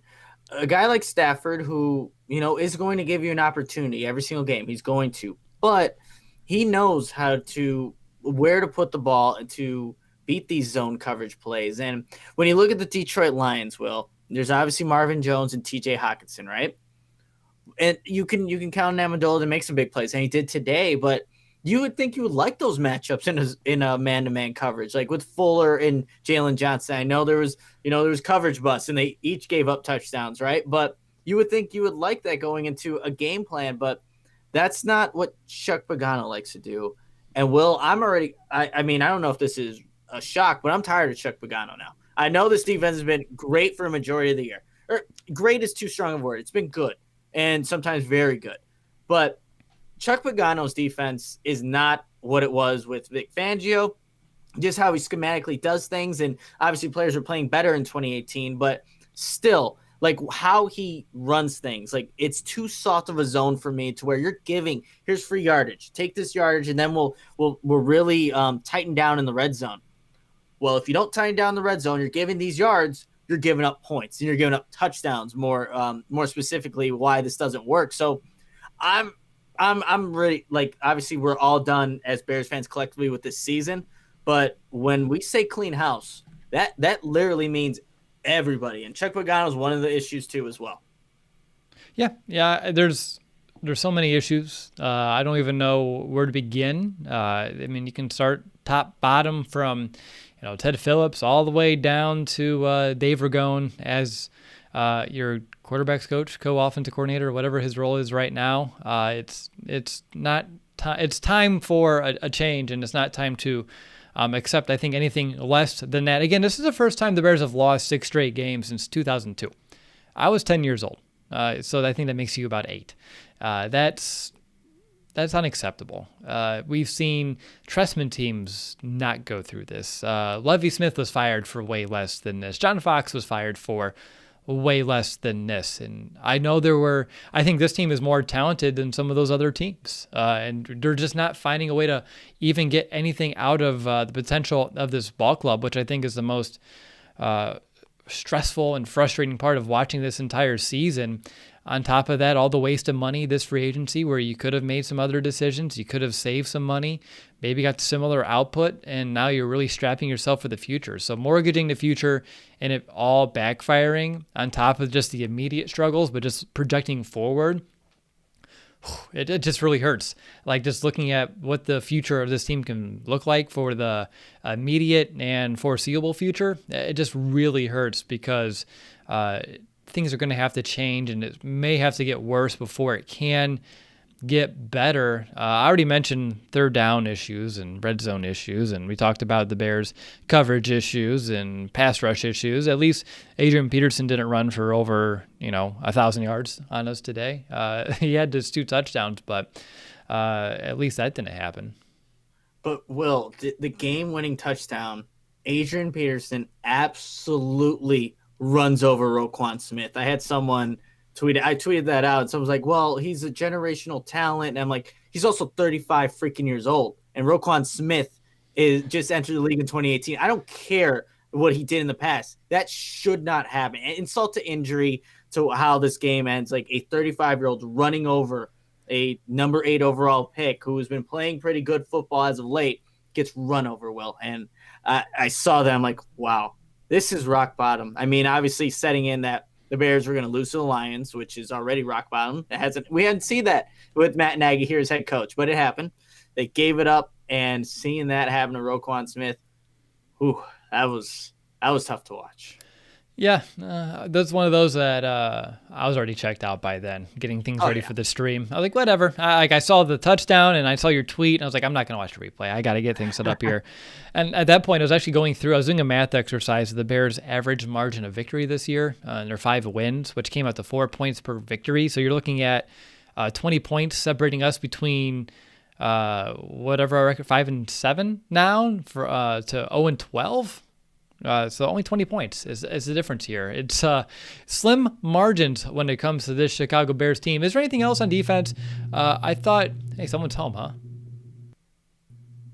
a guy like Stafford, who, is going to give you an opportunity every single game. He's going to. But he knows where to put the ball to beat these zone coverage plays. And when you look at the Detroit Lions, Will, there's obviously Marvin Jones and TJ Hockenson, right? And you can count on Amendola to make some big plays, and he did today. But you would think you would like those matchups in a man-to-man coverage, like with Fuller and Jalen Johnson. I know there was coverage busts, and they each gave up touchdowns, right? But you would think you would like that going into a game plan, but that's not what Chuck Pagano likes to do. And Will, I don't know if this is a shock, but I'm tired of Chuck Pagano now. I know this defense has been great for a majority of the year. Or great is too strong a word. It's been good and sometimes very good. But Chuck Pagano's defense is not what it was with Vic Fangio, just how he schematically does things. And obviously players are playing better in 2018, but still, like how he runs things, like it's too soft of a zone for me to where you're giving, here's free yardage, take this yardage, and then we'll really tighten down in the red zone. Well, if you don't tighten down the red zone, you're giving these yards, you're giving up points, and you're giving up touchdowns. More specifically, why this doesn't work. So, I'm really, like, obviously we're all done as Bears fans collectively with this season, but when we say clean house, that literally means everybody. And Chuck Pagano is one of the issues too as well. Yeah. There's so many issues. I don't even know where to begin. I mean, you can start top bottom from Ted Phillips all the way down to Dave Ragone as your quarterbacks coach, co-offensive coordinator, whatever his role is right now. It's not it's time for a change, and it's not time to accept, I think, anything less than that. Again, this is the first time the Bears have lost 6 straight games since 2002. I was 10 years old, so I think that makes you about 8. That's unacceptable. We've seen Trestman teams not go through this. Lovie Smith was fired for way less than this. John Fox was fired for way less than this. And I know I think this team is more talented than some of those other teams. And they're just not finding a way to even get anything out of the potential of this ball club, which I think is the most stressful and frustrating part of watching this entire season. On top of that, all the waste of money this free agency where you could have made some other decisions. You could have saved some money, maybe got similar output, and now you're really strapping yourself for the future. So mortgaging the future and it all backfiring on top of just the immediate struggles, but just projecting forward, it just really hurts. Like just looking at what the future of this team can look like for the immediate and foreseeable future, it just really hurts because things are going to have to change, and it may have to get worse before it can get better. I already mentioned third down issues and red zone issues, and we talked about the Bears' coverage issues and pass rush issues. At least Adrian Peterson didn't run for over 1,000 yards on us today. He had just 2 touchdowns, but at least that didn't happen. But Will, the game-winning touchdown, Adrian Peterson absolutely runs over Roquan Smith. I had someone tweeted that out. Someone was like, well, he's a generational talent. And I'm like, he's also 35 freaking years old. And Roquan Smith is just entered the league in 2018. I don't care what he did in the past. That should not happen. And insult to injury to how this game ends. Like a 35-year-old running over a number 8 overall pick who has been playing pretty good football as of late gets run over, Will. And I saw that. I'm like, wow. This is rock bottom. I mean, obviously setting in that the Bears were going to lose to the Lions, which is already rock bottom. We hadn't seen that with Matt Nagy here as head coach, but it happened. They gave it up, and seeing that happen to Roquan Smith, that was tough to watch. Yeah, that's one of those that I was already checked out by then, getting things ready for the stream. I was like, whatever. I saw the touchdown, and I saw your tweet, and I was like, I'm not going to watch the replay. I got to get things set up here. And at that point, I was actually going through, I was doing a math exercise of the Bears' average margin of victory this year, and their 5 wins, which came out to 4 points per victory. So you're looking at 20 points separating us between whatever our record, 5-7 now, to 0-12. So only 20 points is the difference here. It's slim margins when it comes to this Chicago Bears team. Is there anything else on defense? I thought, hey, someone's home, huh?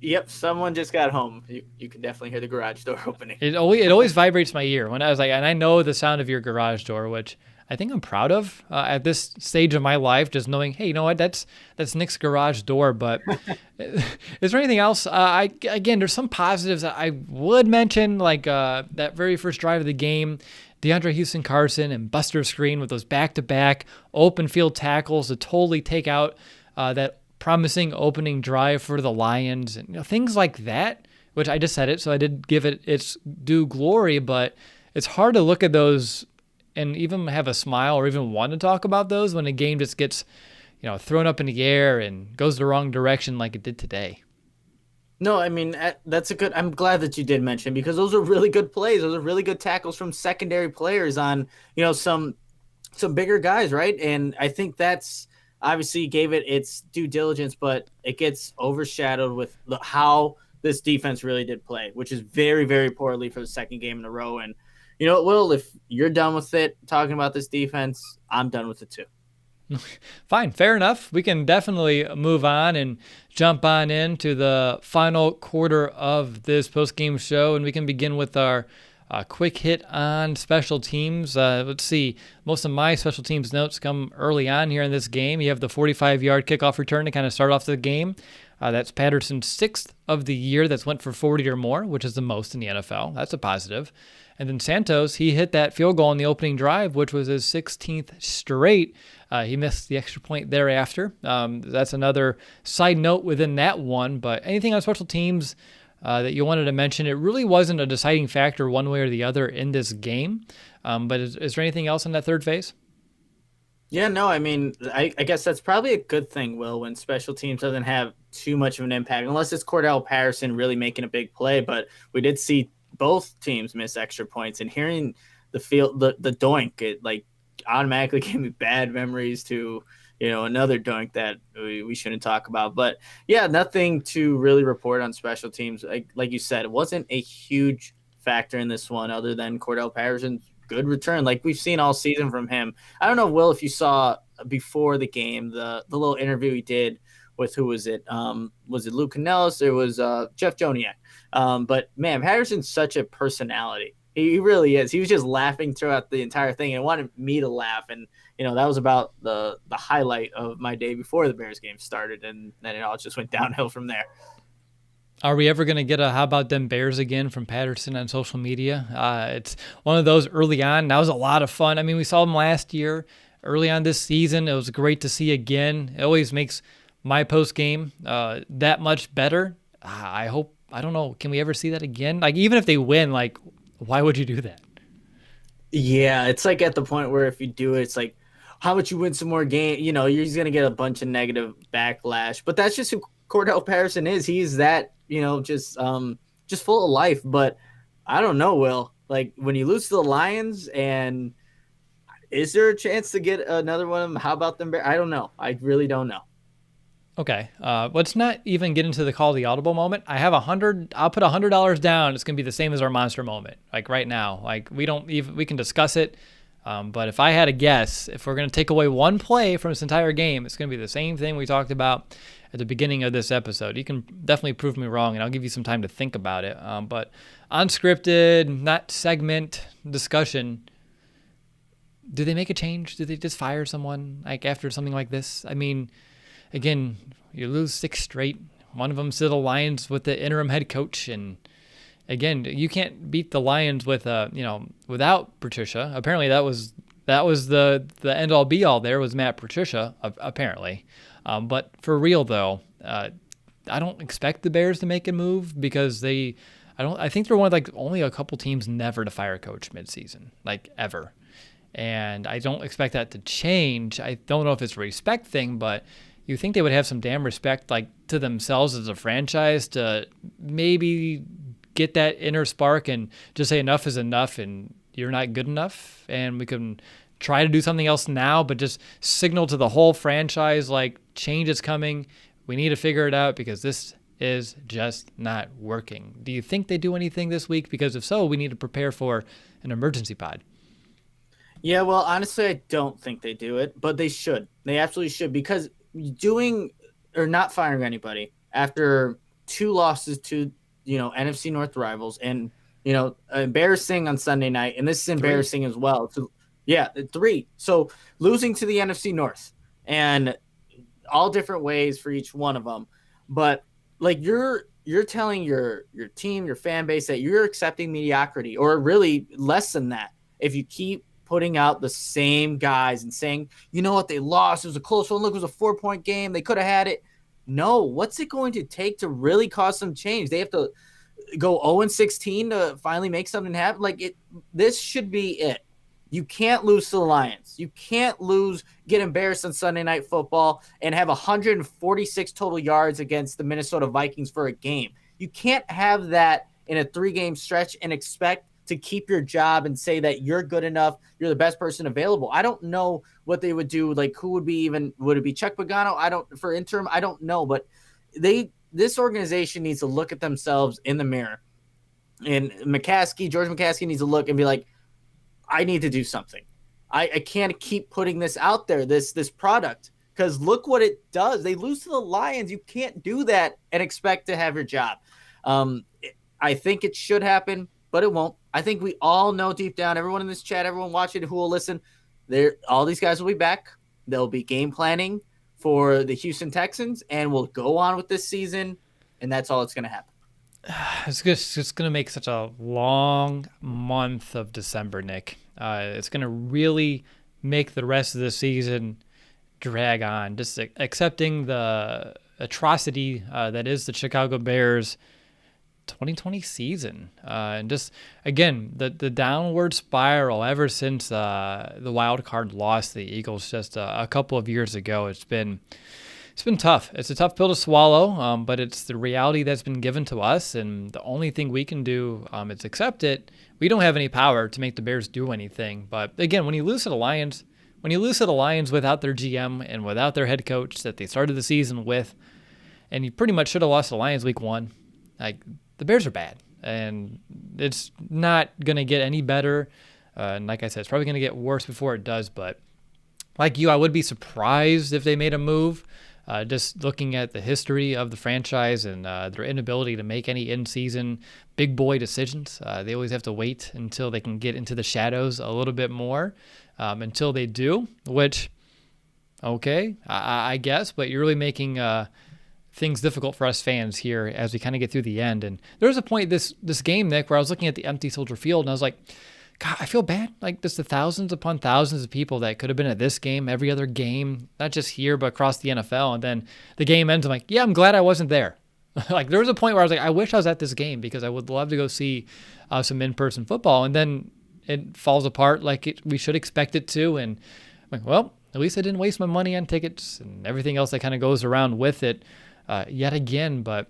Yep, someone just got home. You can definitely hear the garage door opening. It always vibrates my ear when I was like, and I know the sound of your garage door, which I think I'm proud of at this stage of my life, just knowing, hey, you know what, that's Nick's garage door. But is there anything else? Again, there's some positives that I would mention, like that very first drive of the game, DeAndre Houston-Carson and Buster Screen with those back-to-back open field tackles to totally take out that promising opening drive for the Lions, and things like that, which I just said it, so I did give it its due glory, but it's hard to look at those and even have a smile or even want to talk about those when a game just gets, thrown up in the air and goes the wrong direction like it did today. No, I mean, I'm glad that you did mention, because those are really good plays. Those are really good tackles from secondary players on, some bigger guys, right? And I think that's obviously gave it its due diligence, but it gets overshadowed with how this defense really did play, which is very, very poorly for the second game in a row. And you know what, Will, if you're done with it, talking about this defense, I'm done with it too. Fine, fair enough. We can definitely move on and jump on into the final quarter of this post-game show, and we can begin with our quick hit on special teams. Let's see. Most of my special teams notes come early on here in this game. You have the 45-yard kickoff return to kind of start off the game. That's Patterson's 6th of the year that's went for 40 or more, which is the most in the NFL. That's a positive. And then Santos, he hit that field goal in the opening drive, which was his 16th straight. He missed the extra point thereafter. That's another side note within that one. But anything on special teams that you wanted to mention? It really wasn't a deciding factor one way or the other in this game. But is there anything else in that third phase? Yeah, no, I mean, I guess that's probably a good thing, Will, when special teams doesn't have too much of an impact, unless it's Cordell Patterson really making a big play. But we did see both teams miss extra points, and hearing the doink, it like automatically gave me bad memories to, another doink that we shouldn't talk about. But yeah, nothing to really report on special teams. Like you said, it wasn't a huge factor in this one other than Cordell Patterson's good return, like we've seen all season from him. I don't know, Will, if you saw before the game the little interview he did with, who was it? Was it Luke Canellis? Or was Jeff Joniak? But man, Patterson's such a personality. He really is. He was just laughing throughout the entire thing and wanted me to laugh. And that was about the highlight of my day before the Bears game started, and then it all just went downhill from there. Are we ever going to get a "How about them Bears" again from Patterson on social media? It's one of those early on. That was a lot of fun. I mean, we saw them last year, early on this season. It was great to see again. It always makes my post game that much better. I don't know. Can we ever see that again? Like, even if they win, like, why would you do that? Yeah, it's like at the point where if you do it, it's like, how about you win some more games? You're just going to get a bunch of negative backlash. But that's just who Cordell Patterson is. He's that, just full of life. But I don't know, Will. Like, when you lose to the Lions, and is there a chance to get another one of them? How about them? I don't know. I really don't know. Okay. Let's not even get into the call the audible moment. I'll put $100 down. It's going to be the same as our monster moment. Like right now, like we can discuss it. But if I had a guess, if we're going to take away one play from this entire game, it's going to be the same thing we talked about at the beginning of this episode. You can definitely prove me wrong, and I'll give you some time to think about it. But unscripted, not segment discussion. Do they make a change? Do they just fire someone like after something like this? I mean, again, you lose 6 straight. One of them's to the Lions with the interim head coach, and again, you can't beat the Lions with without Patricia. Apparently, that was the end all be all. There was Matt Patricia, apparently. But for real though, I don't expect the Bears to make a move because I think they're one of like only a couple teams never to fire a coach midseason, like ever. And I don't expect that to change. I don't know if it's a respect thing, but you think they would have some damn respect like to themselves as a franchise to maybe get that inner spark and just say enough is enough and you're not good enough, and we can try to do something else now, but just signal to the whole franchise like change is coming. We need to figure it out because this is just not working. Do you think they do anything this week? Because if so, we need to prepare for an emergency pod. Yeah, well, honestly, I don't think they do it, but they should. They absolutely should, because doing or not firing anybody after 2 losses to, NFC North rivals, and, embarrassing on Sunday night, and this is embarrassing 3 as well. So, yeah, 3. So losing to the NFC North, and all different ways for each one of them. But like you're telling your team, your fan base that you're accepting mediocrity, or really less than that, if you keep putting out the same guys and saying, you know what, they lost. It was a close one. Look, it was a 4-point game. They could have had it. No, what's it going to take to really cause some change? They have to go 0-16 to finally make something happen. This should be it. You can't lose to the Lions. You can't get embarrassed on Sunday Night Football and have 146 total yards against the Minnesota Vikings for a game. You can't have that in a 3-game stretch and expect to keep your job and say that you're good enough, you're the best person available. I don't know what they would do. Like, who would be even, would it be Chuck Pagano? For interim, I don't know, but this organization needs to look at themselves in the mirror. And George McCaskey needs to look and be like, I need to do something. I can't keep putting this out there, this product, because look what it does. They lose to the Lions. You can't do that and expect to have your job. I think it should happen, but it won't. I think we all know deep down, everyone in this chat, everyone watching who will listen, all these guys will be back. They'll be game planning for the Houston Texans, and we'll go on with this season, and that's all that's going to happen. It's just going to make such a long month of December, Nick. It's going to really make the rest of the season drag on. Just accepting the atrocity that is the Chicago Bears 2020 season. And just, again, the downward spiral ever since the wild card lost the Eagles just a couple of years ago. It's been tough. It's a tough pill to swallow, but it's the reality that's been given to us, and the only thing we can do is accept it. We don't have any power to make the Bears do anything. But again, when you lose to the Lions without their GM and without their head coach that they started the season with, and you pretty much should have lost the Lions week 1, like, the Bears are bad, and it's not going to get any better. And like I said, it's probably going to get worse before it does. But like you, I would be surprised if they made a move. Just looking at the history of the franchise and their inability to make any in-season big boy decisions. They always have to wait until they can get into the shadows a little bit more until they do, which, okay, I guess, but you're really making things difficult for us fans here as we kind of get through the end. And there was a point this game, Nick, where I was looking at the empty Soldier Field, and I was like, God, I feel bad. Like, just the thousands upon thousands of people that could have been at this game, every other game, not just here, but across the NFL. And then the game ends. I'm like, yeah, I'm glad I wasn't there. Like, there was a point where I was like, I wish I was at this game because I would love to go see some in-person football. And then it falls apart like we should expect it to. And I'm like, well, at least I didn't waste my money on tickets and everything else that kind of goes around with it yet again. But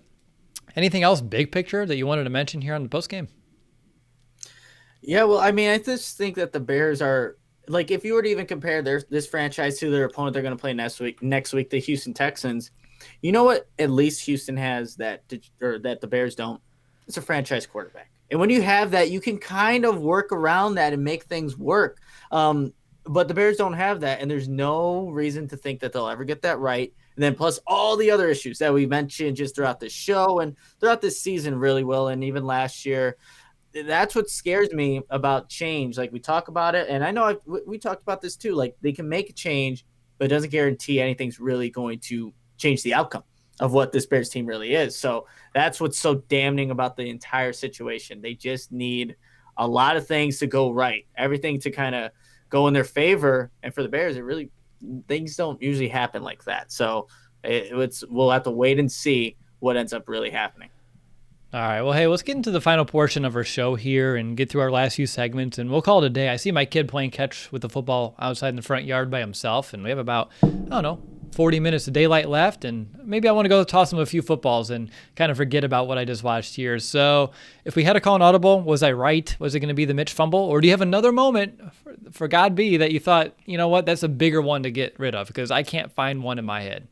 anything else big picture that you wanted to mention here on the postgame? Yeah, well, I mean, I just think that the Bears are, like, if you were to even compare this franchise to their opponent they're going to play next week, the Houston Texans, you know what at least Houston has that the Bears don't? It's a franchise quarterback. And when you have that, you can kind of work around that and make things work. But the Bears don't have that, and there's no reason to think that they'll ever get that right. And then plus all the other issues that we mentioned just throughout the show and throughout this season really well, and even last year. That's what scares me about change. Like, we talk about it, and I know we talked about this too. Like, they can make a change, but it doesn't guarantee anything's really going to change the outcome of what this Bears team really is. So that's what's so damning about the entire situation. They just need a lot of things to go right, everything to kind of go in their favor. And for the Bears, things don't usually happen like that. So we'll have to wait and see what ends up really happening. All right, well, hey, let's get into the final portion of our show here and get through our last few segments, and we'll call it a day. I see my kid playing catch with the football outside in the front yard by himself, and we have about, 40 minutes of daylight left, and maybe I want to go toss him a few footballs and kind of forget about what I just watched here. So if we had to call an audible, was I right? Was it going to be the Mitch fumble? Or do you have another moment, for God be, that you thought, you know what, that's a bigger one to get rid of? Because I can't find one in my head.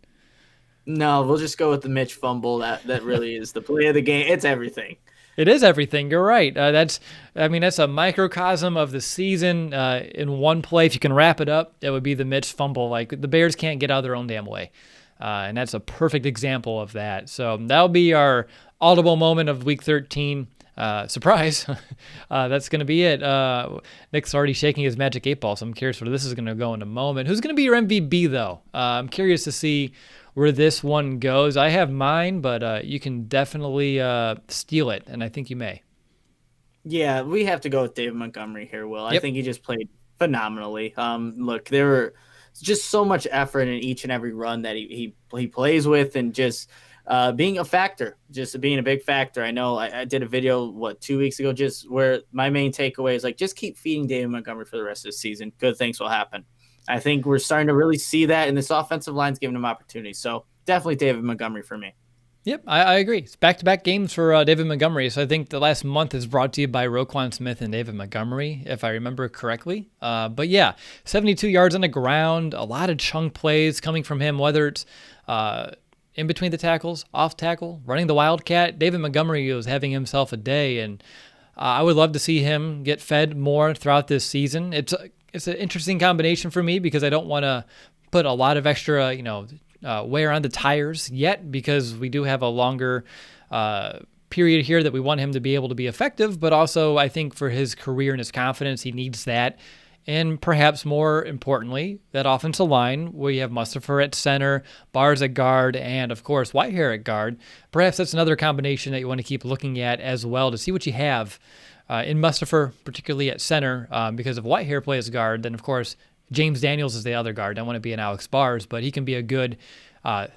No, we'll just go with the Mitch fumble. That really is the play of the game. It's everything. It is everything. You're right. That's a microcosm of the season in one play. If you can wrap it up, it would be the Mitch fumble. Like, the Bears can't get out of their own damn way. And that's a perfect example of that. So that'll be our audible moment of week 13. Surprise. That's going to be it. Nick's already shaking his magic 8-ball, so I'm curious where this is going to go in a moment. Who's going to be your MVP, though? I'm curious to see where this one goes. I have mine, but you can definitely steal it, and I think you may. Yeah, we have to go with David Montgomery here, Will. Yep. I think he just played phenomenally. Look, there were just so much effort in each and every run that he plays with, and just being a factor, just being a big factor. I know I did a video, 2 weeks ago, just where my main takeaway is, like, just keep feeding David Montgomery for the rest of the season. Good things will happen. I think we're starting to really see that, and this offensive line's giving him opportunities. So definitely David Montgomery for me. Yep, I agree. It's back-to-back games for David Montgomery. So I think the last month is brought to you by Roquan Smith and David Montgomery, if I remember correctly. But yeah, 72 yards on the ground, a lot of chunk plays coming from him, whether it's in between the tackles, off tackle, running the Wildcat. David Montgomery was having himself a day, and I would love to see him get fed more throughout this season. It's an interesting combination for me because I don't want to put a lot of extra, wear on the tires yet, because we do have a longer period here that we want him to be able to be effective. But also, I think for his career and his confidence, he needs that. And perhaps more importantly, that offensive line where you have Mustipher at center, Bars at guard, and of course Whitehair at guard. Perhaps that's another combination that you want to keep looking at as well to see what you have in Mustipher, particularly at center, because if Whitehair plays guard, then of course James Daniels is the other guard. I want to be an Alex Bars, but he can be a good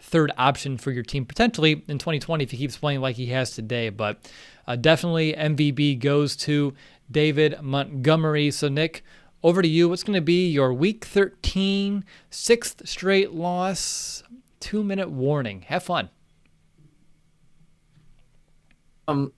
third option for your team potentially in 2020 if he keeps playing like he has today. But definitely MVB goes to David Montgomery. So Nick, over to you. What's going to be your Week 13, sixth straight loss, 2-minute warning? Have fun.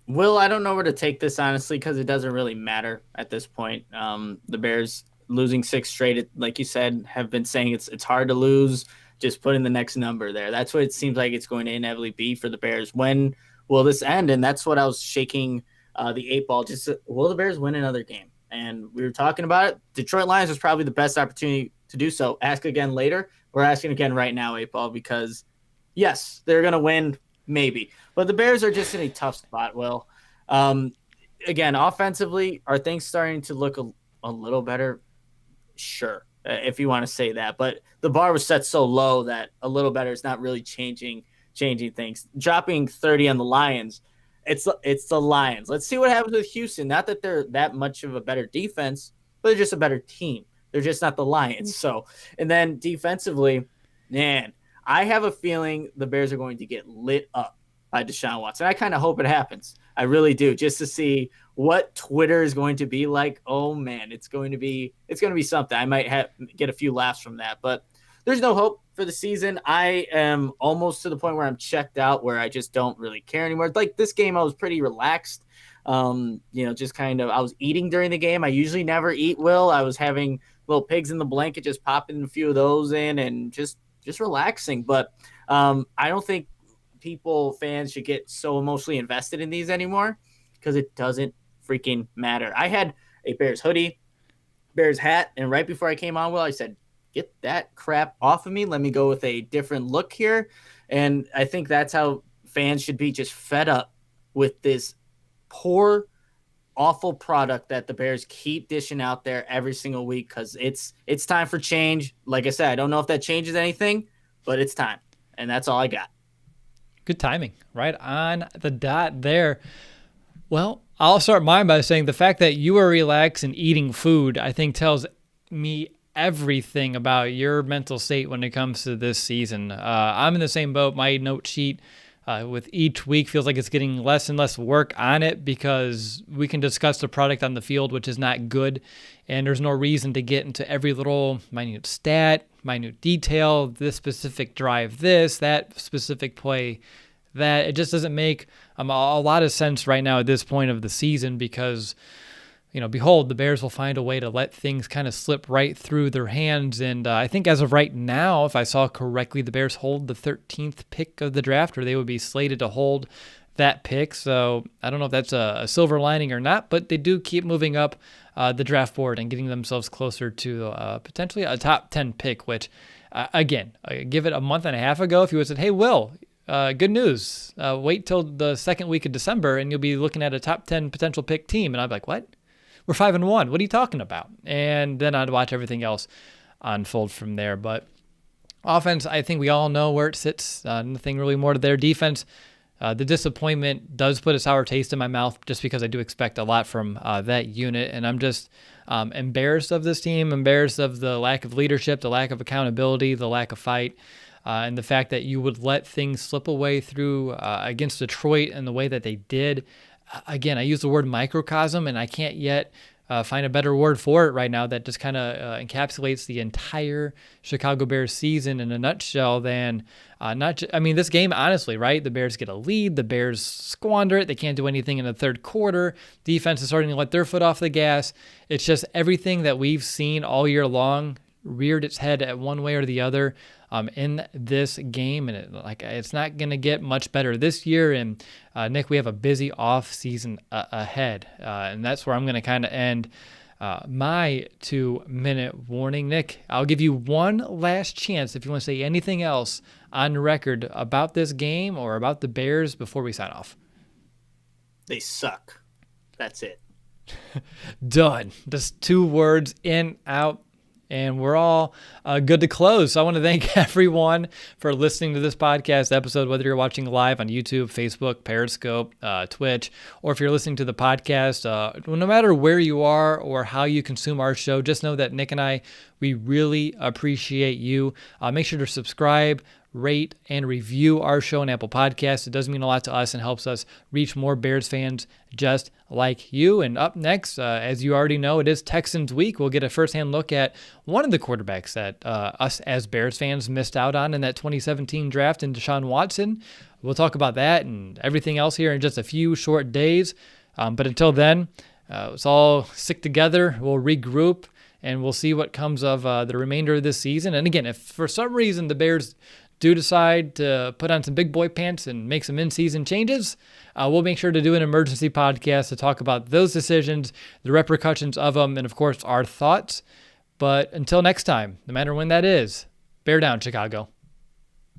Will, I don't know where to take this, honestly, because it doesn't really matter at this point. The Bears losing 6 straight, like you said, have been saying it's hard to lose. Just put in the next number there. That's what it seems like it's going to inevitably be for the Bears. When will this end? And that's what I was shaking the 8 ball. Just will the Bears win another game? And we were talking about it. Detroit Lions was probably the best opportunity to do so. Ask again later. We're asking again right now, 8 ball, because yes, they're going to win, maybe. But the Bears are just in a tough spot, Will. Again, offensively, are things starting to look a little better? Sure, if you want to say that. But the bar was set so low that a little better is not really changing things. Dropping 30 on the Lions, it's the Lions. Let's see what happens with Houston. Not that they're that much of a better defense, but they're just a better team. They're just not the Lions. So, and then defensively, man, I have a feeling the Bears are going to get lit up by Deshaun Watson. I kind of hope it happens. I really do, just to see what Twitter is going to be like. Oh man, it's going to be something. I might get a few laughs from that, but there's no hope for the season. I am almost to the point where I'm checked out, where I just don't really care anymore. Like this game, I was pretty relaxed. Just kind of, I was eating during the game. I usually never eat, Will. I was having little pigs in the blanket, just popping a few of those in and just relaxing. But I don't think fans should get so emotionally invested in these anymore, because it doesn't freaking matter. I had a Bears hoodie, Bears hat, and right before I came on, Will, I said, get that crap off of me. Let me go with a different look here. And I think that's how fans should be, just fed up with this poor, awful product that the Bears keep dishing out there every single week, because it's time for change. Like I said, I don't know if that changes anything, but it's time. And that's all I got. Good timing. Right on the dot there. Well, I'll start mine by saying the fact that you are relaxed and eating food, I think, tells me everything about your mental state when it comes to this season. I'm in the same boat. My note sheet with each week feels like it's getting less and less work on it, because we can discuss the product on the field, which is not good, and there's no reason to get into every little minute stat, minute detail, this specific drive, that specific play, that. It just doesn't make a lot of sense right now at this point of the season, because behold, the Bears will find a way to let things kind of slip right through their hands. And I think as of right now, if I saw correctly, the Bears hold the 13th pick of the draft, or they would be slated to hold that pick. So I don't know if that's a silver lining or not, but they do keep moving up the draft board and getting themselves closer to potentially a top 10 pick, which, again, give it a month and a half ago, if you would have said, hey, Will, good news, wait till the second week of December and you'll be looking at a top 10 potential pick team. And I'd be like, what? We're 5-1. What are you talking about? And then I'd watch everything else unfold from there. But offense, I think we all know where it sits. Nothing really more to their defense. The disappointment does put a sour taste in my mouth, just because I do expect a lot from that unit. And I'm just embarrassed of this team, embarrassed of the lack of leadership, the lack of accountability, the lack of fight, and the fact that you would let things slip away through against Detroit in the way that they did. Again, I use the word microcosm, and I can't yet find a better word for it right now that just kind of encapsulates the entire Chicago Bears season in a nutshell than this game, honestly, right? The Bears get a lead. The Bears squander it. They can't do anything in the third quarter. Defense is starting to let their foot off the gas. It's just everything that we've seen all year long reared its head at one way or the other in this game, and it's not going to get much better this year. And Nick, we have a busy off season ahead, and that's where I'm going to kind of end my 2-minute warning. Nick, I'll give you one last chance if you want to say anything else on record about this game or about the Bears before we sign off. They suck. That's it. Done. Just 2 words, in, out. And we're all good to close. So I want to thank everyone for listening to this podcast episode, whether you're watching live on YouTube, Facebook, Periscope, Twitch, or if you're listening to the podcast. No matter where you are or how you consume our show, just know that Nick and I, we really appreciate you. Make sure to subscribe, rate, and review our show on Apple Podcasts. It does mean a lot to us and helps us reach more Bears fans just like you. And up next, as you already know, it is Texans week. We'll get a firsthand look at one of the quarterbacks that us as Bears fans missed out on in that 2017 draft in Deshaun Watson. We'll talk about that and everything else here in just a few short days. But until then, let's all stick together. We'll regroup and we'll see what comes of the remainder of this season. And again, if for some reason the Bears do decide to put on some big boy pants and make some in-season changes, we'll make sure to do an emergency podcast to talk about those decisions, the repercussions of them, and of course our thoughts. But until next time, no matter when that is, bear down, Chicago.